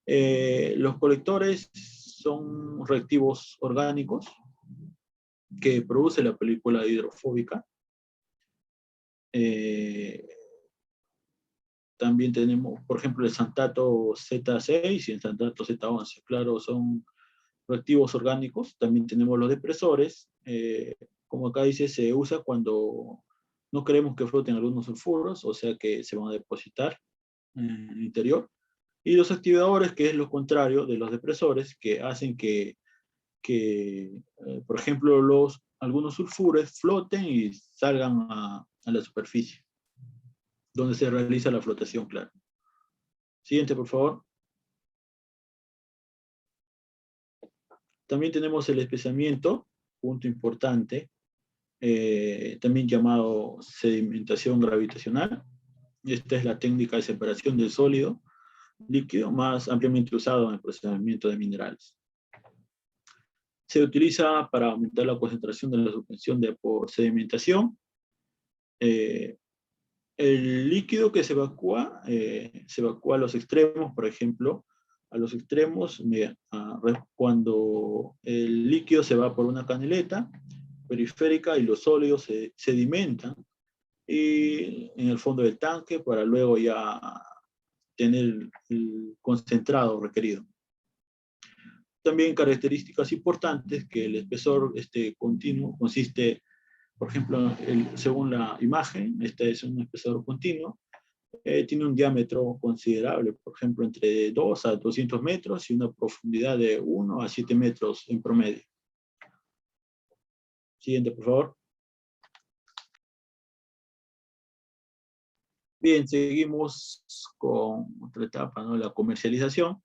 Los colectores son reactivos orgánicos que produce la película hidrofóbica. También tenemos, por ejemplo, el xantato Z6 y el xantato Z11. Claro, son reactivos orgánicos. También tenemos los depresores. Como acá dice, se usa cuando no queremos que floten algunos sulfuros, o sea que se van a depositar en el interior. Y los activadores, que es lo contrario de los depresores, que hacen que por ejemplo, algunos sulfures floten y salgan a la superficie, donde se realiza la flotación, claro. Siguiente, por favor. También tenemos el espesamiento, punto importante, también llamado sedimentación gravitacional. Esta es la técnica de separación del sólido líquido más ampliamente usado en el procesamiento de minerales. Se utiliza para aumentar la concentración de la suspensión por sedimentación. El líquido que se evacúa a los extremos, por ejemplo, a los extremos, cuando el líquido se va por una canaleta periférica y los sólidos se sedimentan y en el fondo del tanque para luego ya tener el concentrado requerido. También características importantes que el espesor continuo consiste, por ejemplo, según la imagen, este es un espesor continuo, tiene un diámetro considerable, por ejemplo, entre 2 a 200 metros y una profundidad de 1 a 7 metros en promedio. Siguiente, por favor. Bien, seguimos con otra etapa, ¿no? La comercialización.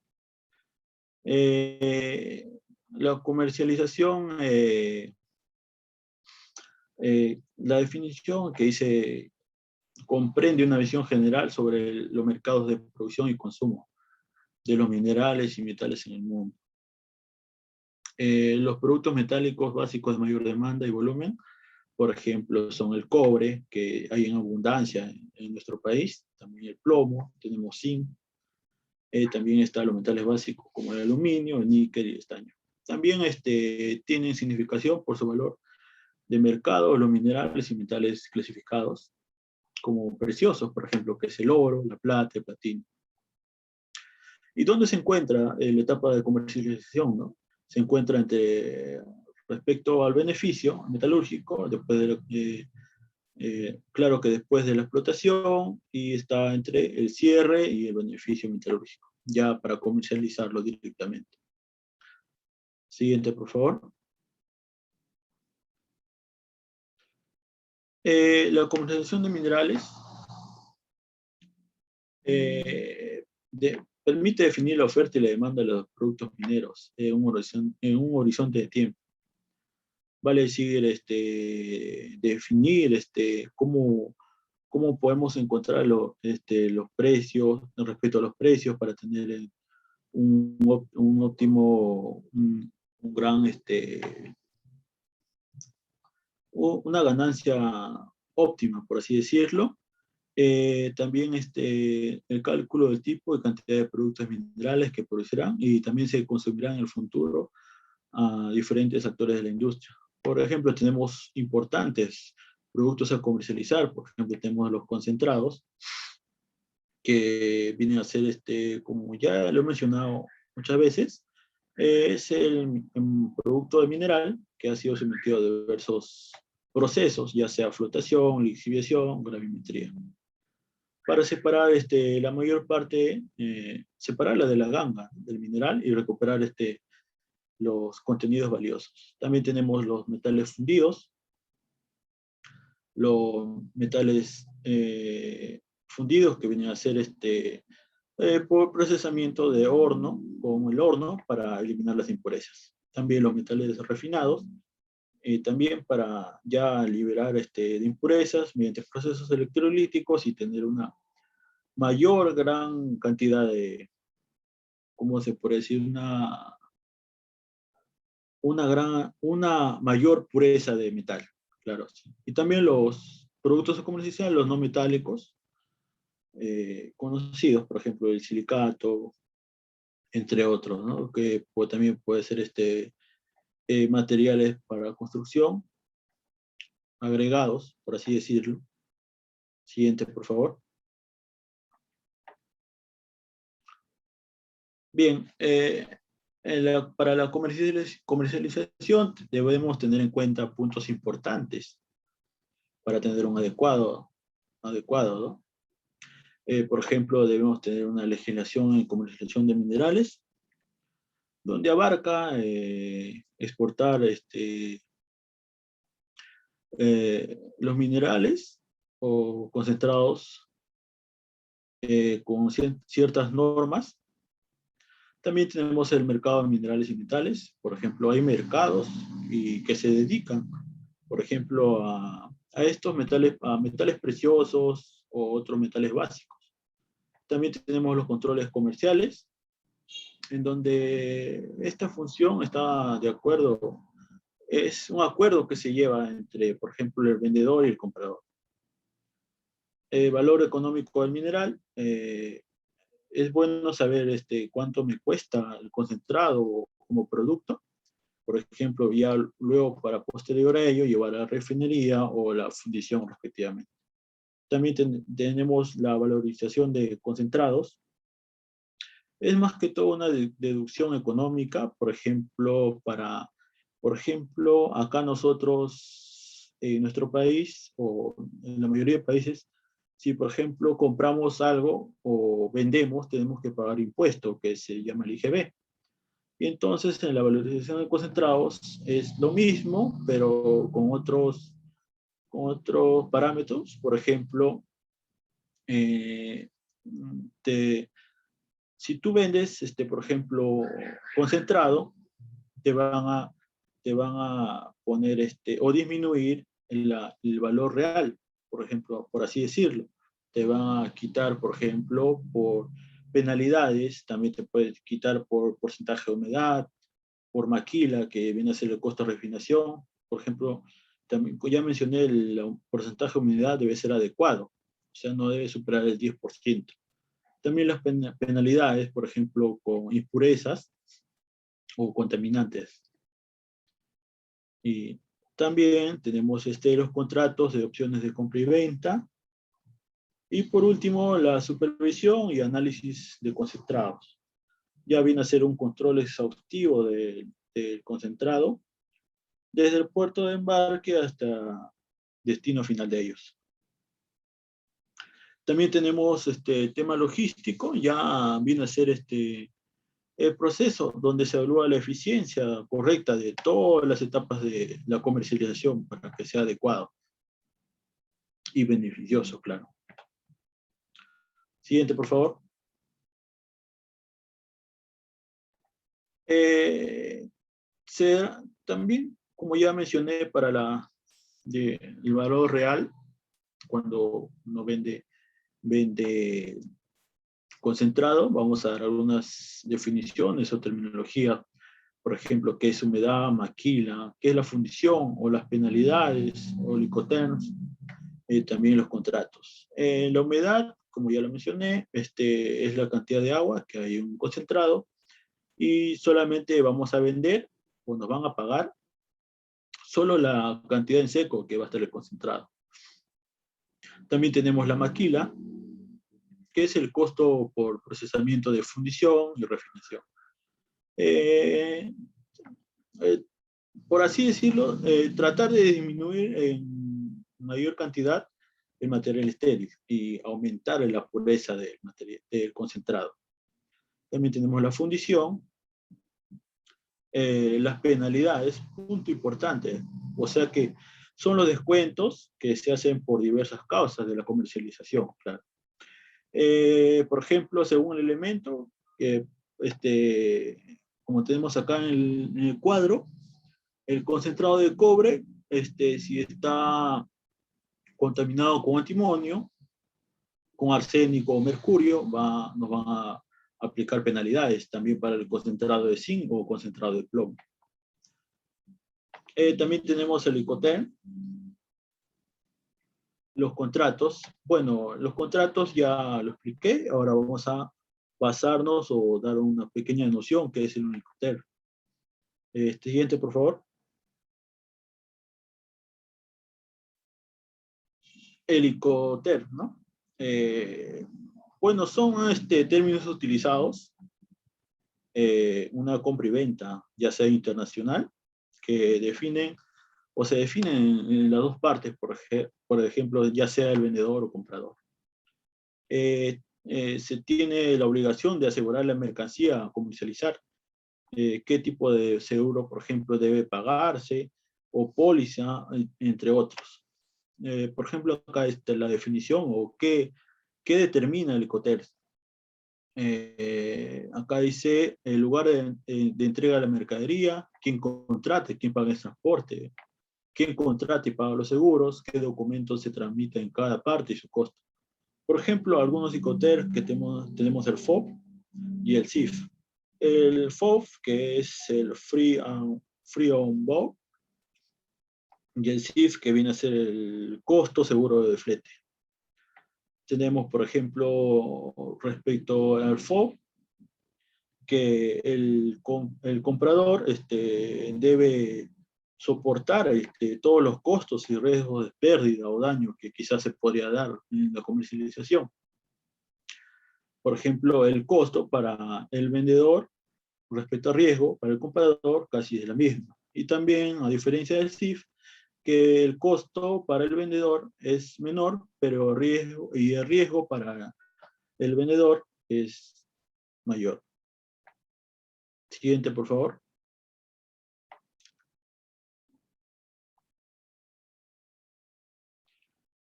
La comercialización, la definición que dice comprende una visión general sobre los mercados de producción y consumo de los minerales y metales en el mundo. Los productos metálicos básicos de mayor demanda y volumen, por ejemplo, son el cobre, que hay en abundancia en nuestro país, también el plomo, tenemos zinc, también están los metales básicos como el aluminio, el níquel y el estaño. También tienen significación por su valor de mercado los minerales y metales clasificados como preciosos, por ejemplo, que es el oro, la plata, el platino. ¿Y dónde se encuentra la etapa de comercialización, no? Se encuentra respecto al beneficio metalúrgico, después claro que después de la explotación, y está entre el cierre y el beneficio metalúrgico, ya para comercializarlo directamente. Siguiente, por favor. La comercialización de minerales permite definir la oferta y la demanda de los productos mineros en un horizonte de tiempo. Vale decir, definir cómo podemos encontrar los precios, respecto a los precios, para tener un óptimo, una ganancia óptima, por así decirlo. También el cálculo del tipo y cantidad de productos minerales que producirán y también se consumirán en el futuro a diferentes actores de la industria. Por ejemplo, tenemos importantes productos a comercializar. Por ejemplo, tenemos los concentrados, que vienen a ser, como ya lo he mencionado muchas veces, es el producto de mineral que ha sido sometido a diversos procesos, ya sea flotación, lixiviación, gravimetría. Para separar la mayor parte, separarla de la ganga del mineral y recuperar los contenidos valiosos. También tenemos los metales fundidos, los metales fundidos que vienen a ser por procesamiento de horno, con el horno para eliminar las impurezas. También los metales refinados, también para ya liberar de impurezas mediante procesos electrolíticos y tener una gran cantidad de, ¿cómo se puede decir? Una mayor pureza de metal, claro. Sí. Y también los productos de comercialización, los no metálicos, conocidos, por ejemplo, el silicato, entre otros, ¿no? Que también puede ser materiales para construcción, agregados, por así decirlo. Siguiente, por favor. Bien, para la comercialización debemos tener en cuenta puntos importantes para tener un adecuado, ¿no? Por ejemplo, debemos tener una legislación en comercialización de minerales, donde abarca exportar los minerales o concentrados con ciertas normas. También tenemos el mercado de minerales y metales. Por ejemplo, hay mercados que se dedican, por ejemplo, a estos metales, a metales preciosos o otros metales básicos. También tenemos los controles comerciales, en donde esta función está de acuerdo, es un acuerdo que se lleva entre, por ejemplo, el vendedor y el comprador. El valor económico del mineral, es bueno saber cuánto me cuesta el concentrado como producto. Por ejemplo, ya luego para posterior a ello llevar a la refinería o la fundición respectivamente. También tenemos la valorización de concentrados. Es más que todo una deducción económica, por ejemplo, acá nosotros, en nuestro país, o en la mayoría de países, si por ejemplo compramos algo o vendemos, tenemos que pagar impuesto, que se llama el IGB. Y entonces en la valorización de concentrados es lo mismo, pero con otros parámetros. Por ejemplo, si tú vendes, por ejemplo, concentrado, te van a poner o disminuir el valor real, por ejemplo, por así decirlo. Te van a quitar, por ejemplo, por penalidades, también te puedes quitar por porcentaje de humedad, por maquila, que viene a ser el costo de refinación. Por ejemplo, también, ya mencioné, el porcentaje de humedad debe ser adecuado, o sea, no debe superar el 10%. También las penalidades, por ejemplo, con impurezas o contaminantes. Y también tenemos los contratos de opciones de compra y venta. Y por último, la supervisión y análisis de concentrados. Ya viene a ser un control exhaustivo del concentrado, desde el puerto de embarque hasta destino final de ellos. También tenemos tema logístico, ya viene a ser el proceso donde se evalúa la eficiencia correcta de todas las etapas de la comercialización para que sea adecuado y beneficioso, claro. Siguiente, por favor. También, como ya mencioné, para el valor real, cuando uno vende concentrado, vamos a dar algunas definiciones o terminología. Por ejemplo, qué es humedad, maquila, qué es la fundición o las penalidades o licoterms, también los contratos. La humedad, como ya lo mencioné, es la cantidad de agua que hay en un concentrado y solamente vamos a vender o nos van a pagar solo la cantidad en seco que va a estar el concentrado. También tenemos la maquila, que es el costo por procesamiento de fundición y refinación. por así decirlo, tratar de disminuir en mayor cantidad el material estéril y aumentar la pureza del, del concentrado. También tenemos la fundición, las penalidades, punto importante, o sea que son los descuentos que se hacen por diversas causas de la comercialización, claro. Por ejemplo, según el elemento, como tenemos acá en el cuadro, el concentrado de cobre, si está contaminado con antimonio, con arsénico o mercurio, nos van a aplicar penalidades también para el concentrado de zinc o concentrado de plomo. También tenemos el Icoterm, los contratos. Bueno, los contratos ya lo expliqué, ahora vamos a basarnos o dar una pequeña noción que es el Icoterm. Siguiente, por favor. El Icoterm, ¿no? Bueno, son términos utilizados, una compra y venta, ya sea internacional, que definen o se definen en las dos partes, por ejemplo, ya sea el vendedor o comprador. Se tiene la obligación de asegurar la mercancía a comercializar, qué tipo de seguro, por ejemplo, debe pagarse, o póliza, entre otros. Por ejemplo, acá está la definición o qué determina el Icoterm. Acá dice el lugar de entrega de la mercadería, quién contrate, quién paga el transporte, quién contrata y paga los seguros, qué documentos se transmiten en cada parte y su costo. Por ejemplo, algunos Icoterms que tenemos el FOB y el CIF. El FOB, que es el Free on Board, y el CIF, que viene a ser el costo seguro de flete. Tenemos, por ejemplo, respecto al FOB, que el comprador debe soportar todos los costos y riesgos de pérdida o daño que quizás se podría dar en la comercialización. Por ejemplo, el costo para el vendedor respecto a riesgo, para el comprador casi es la misma. Y también, a diferencia del CIF, que el costo para el vendedor es menor, pero el riesgo para el vendedor es mayor. Siguiente, por favor.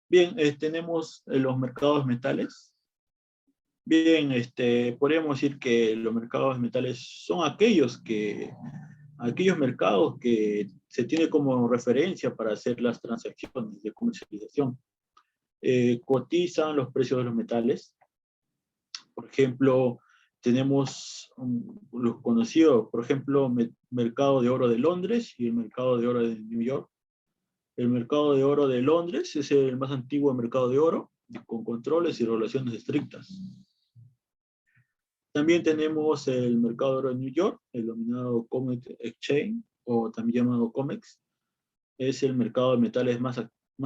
Bien, tenemos los mercados metales. Bien, podríamos decir que los mercados metales son aquellos mercados que se tiene como referencia para hacer las transacciones de comercialización. Cotizan los precios de los metales. Por ejemplo, tenemos los conocidos, por ejemplo, mercado de oro de Londres y el mercado de oro de New York. El mercado de oro de Londres es el más antiguo mercado de oro, con controles y regulaciones estrictas. También tenemos el mercado de oro de New York, el denominado COMEX Exchange, o también llamado COMEX. Es el mercado de metales más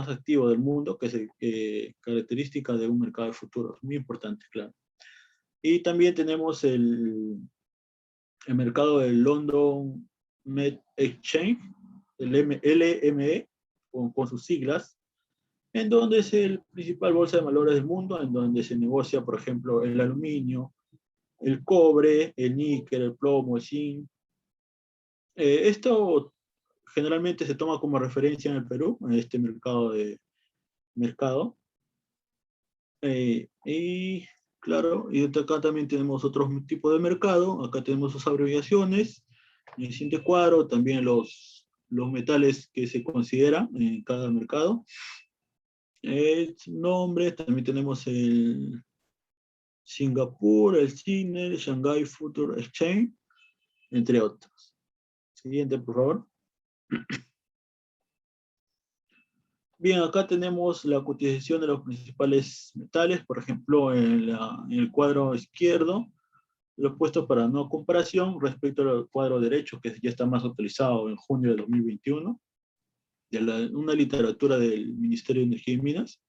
activo del mundo, que es característica de un mercado de futuros, muy importante, claro. Y también tenemos el mercado del London Met Exchange, el LME, con sus siglas, en donde es el principal bolsa de valores del mundo, en donde se negocia, por ejemplo, el aluminio, el cobre, el níquel, el plomo, el zinc. Esto generalmente se toma como referencia en el Perú, en este mercado. Y claro, y acá también tenemos otros tipos de mercado. Acá tenemos sus abreviaciones. En el siguiente cuadro también los metales que se consideran en cada mercado. Nombres, también tenemos el Singapur, el CINE, el Shanghai Futures Exchange, entre otros. Siguiente, por favor. Bien, acá tenemos la cotización de los principales metales, por ejemplo, en el cuadro izquierdo, los puestos para no comparación respecto al cuadro derecho, que ya está más actualizado en junio de 2021, de una literatura del Ministerio de Energía y Minas.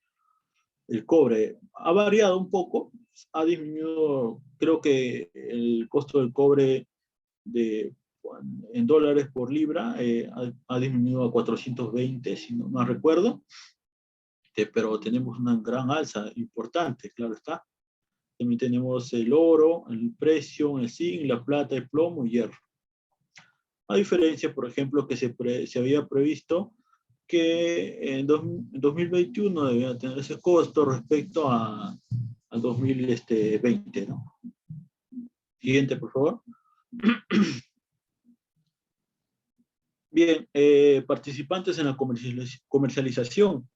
El cobre ha variado un poco, ha disminuido, creo que el costo del cobre en dólares por libra ha disminuido a 420, si no mal recuerdo, pero tenemos una gran alza importante, claro está. También tenemos el oro, el precio, el zinc, la plata, el plomo y hierro. A diferencia, por ejemplo, que se había previsto que en 2021 debía tener ese costo respecto a 2020, ¿no? Siguiente, por favor. Bien, participantes en la comercialización.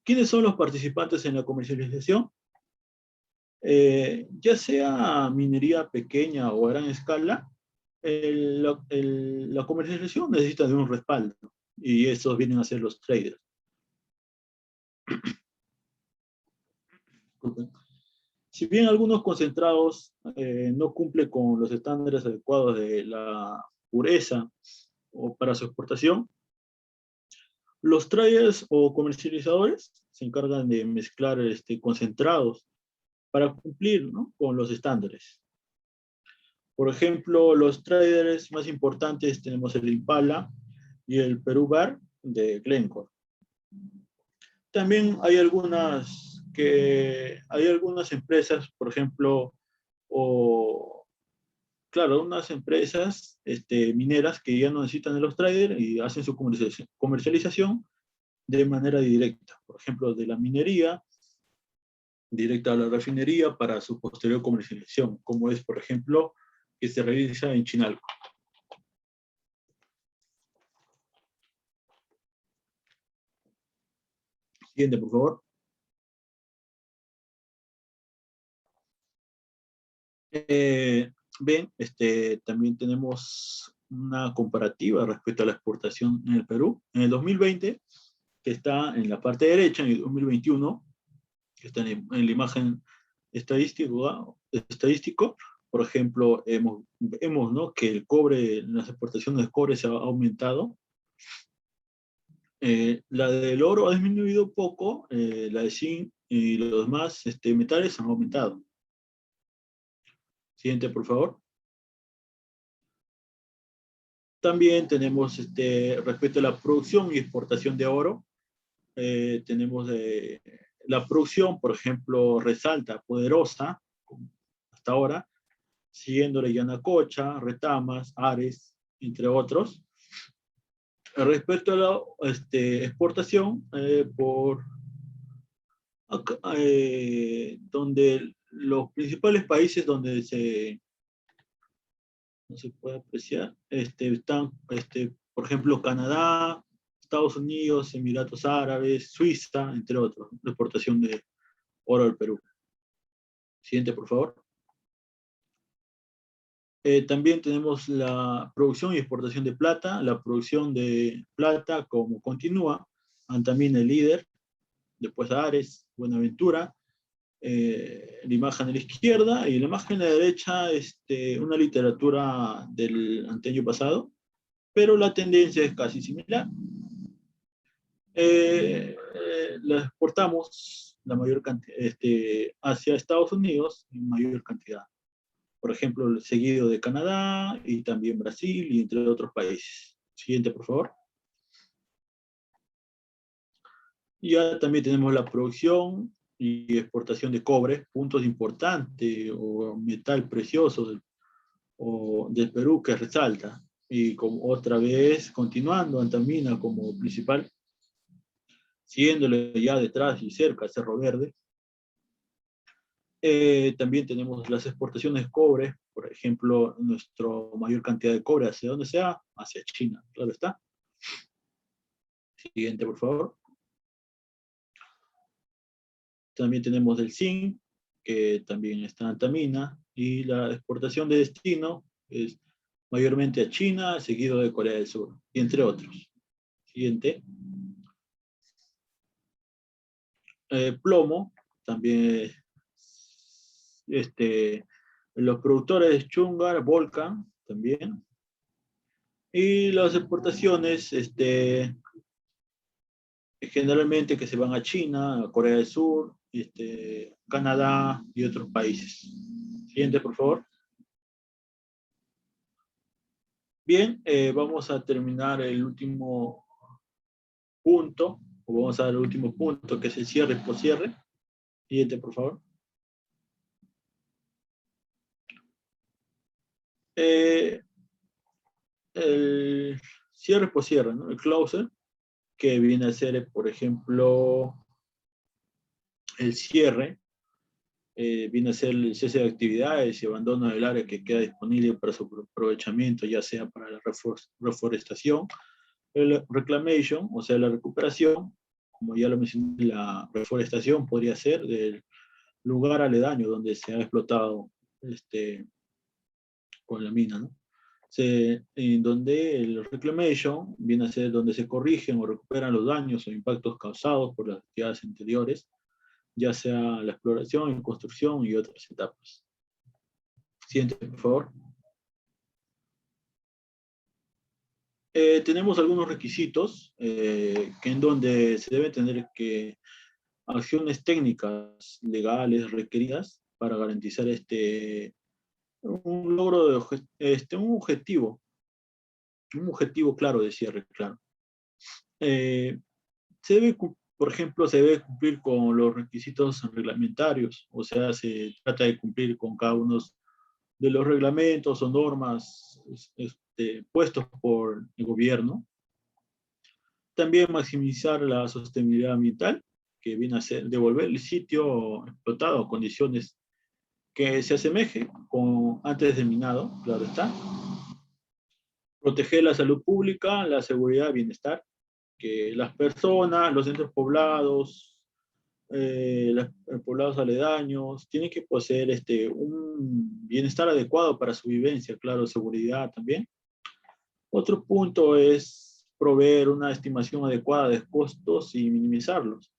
¿Quiénes son los participantes en la comercialización? Ya sea minería pequeña o a gran escala, la comercialización necesita de un respaldo, y esos vienen a ser los traders. Si bien algunos concentrados no cumplen con los estándares adecuados de la pureza o para su exportación, los traders o comercializadores se encargan de mezclar concentrados para cumplir, ¿no?, con los estándares. Por ejemplo, los traders más importantes tenemos el Impala y el Perú Bar de Glencore. También hay algunas empresas, por ejemplo, unas empresas mineras que ya no necesitan de los traders y hacen su comercialización de manera directa. Por ejemplo, de la minería directa a la refinería para su posterior comercialización, como es, por ejemplo, que se realiza en Chinalco. Siguiente, por favor. Ven, también tenemos una comparativa respecto a la exportación en el Perú. En el 2020, que está en la parte derecha, en el 2021, que está en la imagen estadístico, por ejemplo, vemos, ¿no?, que el cobre, las exportaciones de cobre se ha aumentado. La del oro ha disminuido poco, la de zinc y los demás metales han aumentado. Siguiente, por favor. También tenemos, respecto a la producción y exportación de oro, tenemos la producción, por ejemplo, resalta Poderosa, hasta ahora, siguiéndole Yanacocha, Retamas, Ares, entre otros. Respecto a la exportación, donde los principales países donde no se puede apreciar, están, por ejemplo, Canadá, Estados Unidos, Emiratos Árabes, Suiza, entre otros, la exportación de oro al Perú. Siguiente, por favor. También tenemos la producción y exportación de plata. La producción de plata, como continúa, Antamina el líder, después Ares, Buenaventura, la imagen a la izquierda, y la imagen a la derecha, una literatura del anteaño pasado, pero la tendencia es casi similar. La exportamos la mayor cantidad, hacia Estados Unidos en mayor cantidad. Por ejemplo, seguido de Canadá y también Brasil y entre otros países. Siguiente, por favor. Ya también tenemos la producción y exportación de cobre, puntos importantes o metal precioso del Perú que resalta. Y como otra vez, continuando, Antamina como principal, siguiéndole ya detrás y cerca Cerro Verde. También tenemos las exportaciones de cobre, por ejemplo, nuestra mayor cantidad de cobre, ¿hacia dónde sea? Hacia China, claro está. Siguiente, por favor. También tenemos el zinc, que también está en Antamina, y la exportación de destino es mayormente a China, seguido de Corea del Sur, y entre otros. Siguiente. Plomo, también los productores Chungar, Volcan, también. Y las exportaciones, generalmente que se van a China, a Corea del Sur, Canadá y otros países. Siguiente, por favor. Bien, vamos a terminar el último punto, o vamos a dar el último punto, que es el cierre por cierre. Siguiente, por favor. El cierre por cierre, ¿no? El closer, que viene a ser, por ejemplo, el cierre, viene a ser el cese de actividades y abandono del área que queda disponible para su aprovechamiento, ya sea para la reforestación, el reclamation, o sea, la recuperación, como ya lo mencioné, la reforestación podría ser del lugar aledaño donde se ha explotado con la mina, ¿no? En donde el reclamation viene a ser donde se corrigen o recuperan los daños o impactos causados por las actividades anteriores, ya sea la exploración, construcción y otras etapas. Siguiente, por favor. Tenemos algunos requisitos que en donde se debe tener que acciones técnicas legales requeridas para garantizar un logro de un objetivo claro de cierre, claro. Se debe, por ejemplo, se debe cumplir con los requisitos reglamentarios, o sea, se trata de cumplir con cada uno de los reglamentos o normas puestos por el gobierno. También maximizar la sostenibilidad ambiental, que viene a ser devolver el sitio explotado a condiciones que se asemeje con antes del minado, claro está. Proteger la salud pública, la seguridad y bienestar, que las personas, los centros poblados, los poblados aledaños, tienen que poseer un bienestar adecuado para su vivencia, claro, seguridad también. Otro punto es proveer una estimación adecuada de costos y minimizarlos,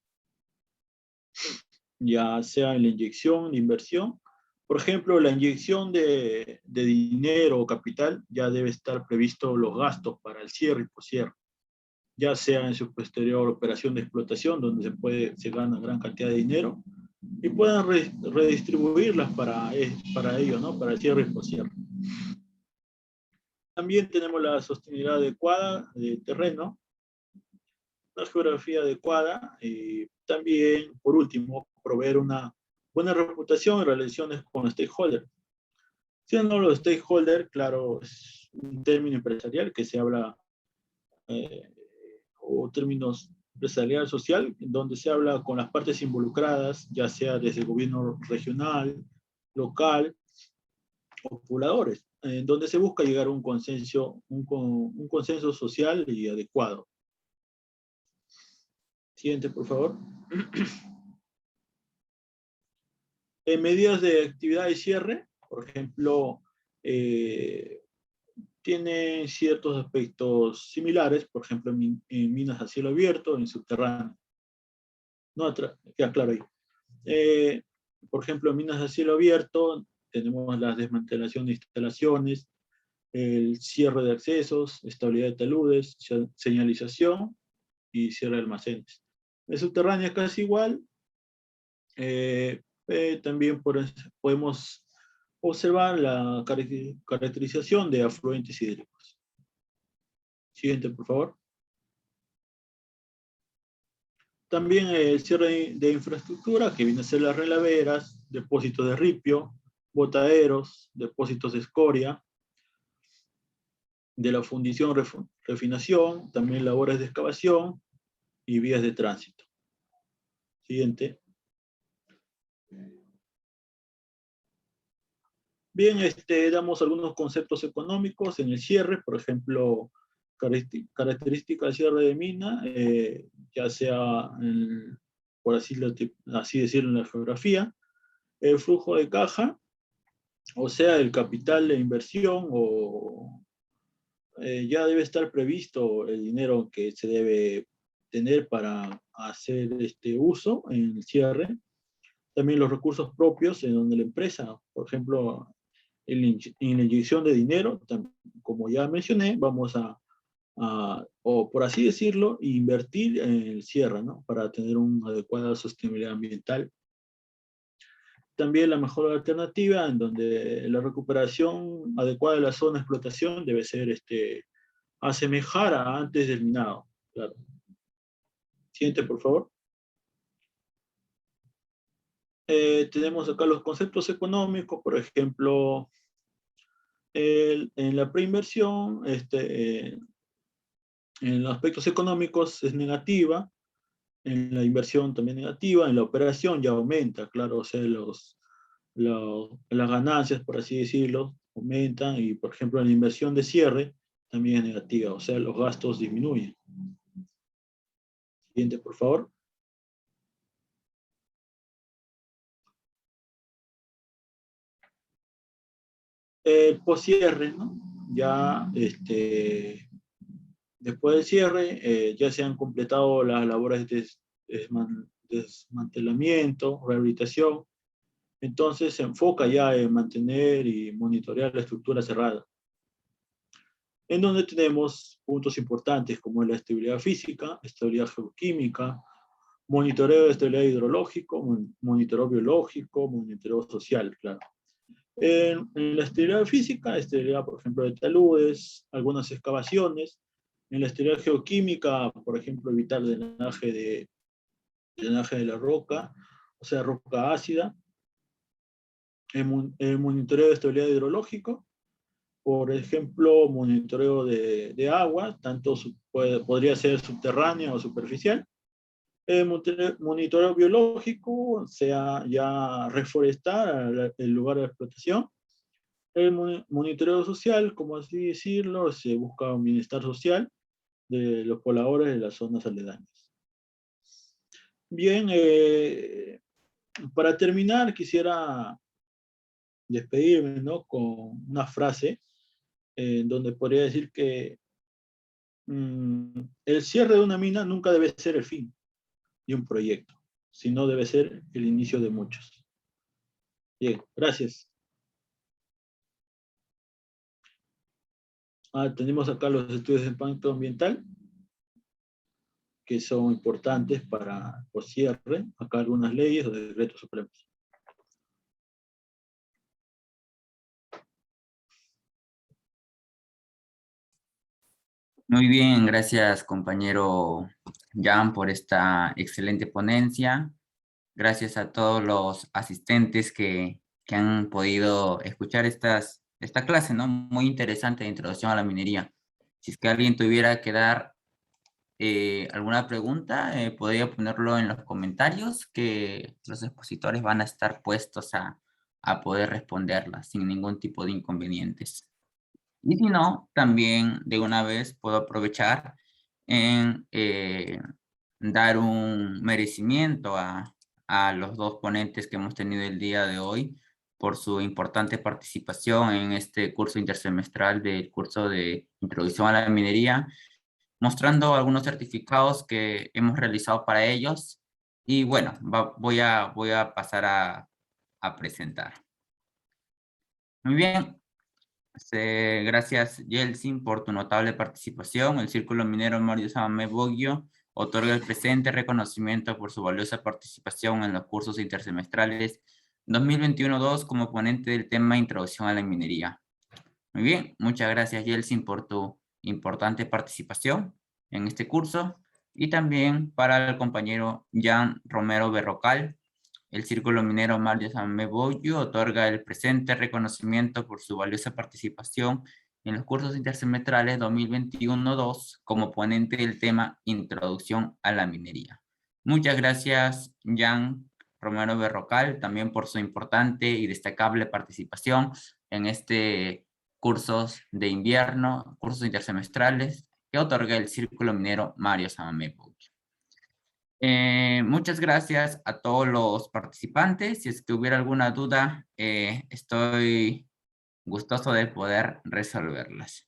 ya sea en la inyección de inversión. Por ejemplo, la inyección de dinero o capital ya debe estar previsto los gastos para el cierre y poscierre, ya sea en su posterior operación de explotación, donde se gana gran cantidad de dinero, y puedan redistribuirlas para ello, ¿no? Para el cierre y poscierre. También tenemos la sostenibilidad adecuada del terreno, la geografía adecuada, y también, por último, proveer una buena reputación y relaciones con los stakeholders. Siendo los stakeholders, claro, es un término empresarial que se habla, o términos empresarial social, donde se habla con las partes involucradas, ya sea desde el gobierno regional, local o pobladores, en donde se busca llegar a un consenso social y adecuado. Siguiente, por favor. En medidas de actividad de cierre, por ejemplo, tienen ciertos aspectos similares, por ejemplo, en minas a cielo abierto, en subterráneo. No, queda claro ahí. Por ejemplo, en minas a cielo abierto tenemos la desmantelación de instalaciones, el cierre de accesos, estabilidad de taludes, señalización y cierre de almacenes. En subterránea casi igual. También podemos observar la caracterización de afluentes hídricos. Siguiente, por favor. También el cierre de infraestructura, que viene a ser las relaveras, depósitos de ripio, botaderos, depósitos de escoria, de la fundición, refinación, también labores de excavación y vías de tránsito. Siguiente. Bien, damos algunos conceptos económicos en el cierre, por ejemplo, características del cierre de mina, ya sea, por así decirlo, en la geografía, el flujo de caja, o sea, el capital de inversión, o ya debe estar previsto el dinero que se debe tener para hacer este uso en el cierre. También los recursos propios en donde la empresa, por ejemplo, en la inyección de dinero, como ya mencioné, vamos o por así decirlo, invertir en el cierre, ¿no? Para tener una adecuada sostenibilidad ambiental. también la mejor alternativa en donde la recuperación adecuada de la zona de explotación debe ser asemejar a antes del minado. Claro. Siguiente, por favor. Tenemos acá los conceptos económicos, por ejemplo, en la preinversión, en los aspectos económicos es negativa, en la inversión también negativa, en la operación ya aumenta, claro, o sea, las ganancias, por así decirlo, aumentan, y por ejemplo en la inversión de cierre también es negativa, o sea, los gastos disminuyen. Siguiente, por favor. El poscierre, ¿no? Ya, después del cierre, ya se han completado las labores de desmantelamiento, rehabilitación. Entonces se enfoca ya en mantener y monitorear la estructura cerrada, en donde tenemos puntos importantes como la estabilidad física, estabilidad geoquímica, monitoreo de estabilidad hidrológico, monitoreo biológico, monitoreo social, claro. En la estabilidad física, estabilidad, por ejemplo, de taludes, algunas excavaciones. En la estabilidad geoquímica, por ejemplo, evitar drenaje de la roca, o sea, roca ácida. El monitoreo de estabilidad hidrológico, por ejemplo, monitoreo de agua, tanto podría ser subterránea o superficial. El monitoreo biológico, o sea, ya reforestar el lugar de explotación. El monitoreo social, como así decirlo, se busca un bienestar social de los pobladores de las zonas aledañas. Bien, para terminar quisiera despedirme, ¿no?, con una frase en donde podría decir que el cierre de una mina nunca debe ser el fin de un proyecto, sino debe ser el inicio de muchos. Bien, gracias. Tenemos acá los estudios de impacto ambiental, que son importantes para el cierre. Acá algunas leyes o decretos supremos. Muy bien, gracias compañero Jan por esta excelente ponencia. Gracias a todos los asistentes que han podido escuchar esta clase, ¿no? Muy interesante de introducción a la minería. Si es que alguien tuviera que dar alguna pregunta, podría ponerlo en los comentarios, que los expositores van a estar puestos a poder responderla sin ningún tipo de inconvenientes. Y si no, también de una vez puedo aprovechar en dar un merecimiento a los dos ponentes que hemos tenido el día de hoy por su importante participación en este curso intersemestral del curso de Introducción a la Minería, mostrando algunos certificados que hemos realizado para ellos. Y bueno, voy a pasar a presentar. Muy bien. Gracias, Yeltsin, por tu notable participación. El Círculo Minero Mario Samamé Boggio otorga el presente reconocimiento por su valiosa participación en los cursos intersemestrales 2021-2 como ponente del tema Introducción a la Minería. Muy bien, muchas gracias, Yeltsin, por tu importante participación en este curso. Y también para el compañero Jan Romero Berrocal, el Círculo Minero Mario Samamé Boggio otorga el presente reconocimiento por su valiosa participación en los cursos intersemestrales 2021-2 como ponente del tema Introducción a la Minería. Muchas gracias, Jan Romero Berrocal, también por su importante y destacable participación en este cursos de invierno, cursos intersemestrales que otorga el Círculo Minero Mario Samamé Boggio. Muchas gracias a todos los participantes. Si es que hubiera alguna duda, estoy gustoso de poder resolverlas.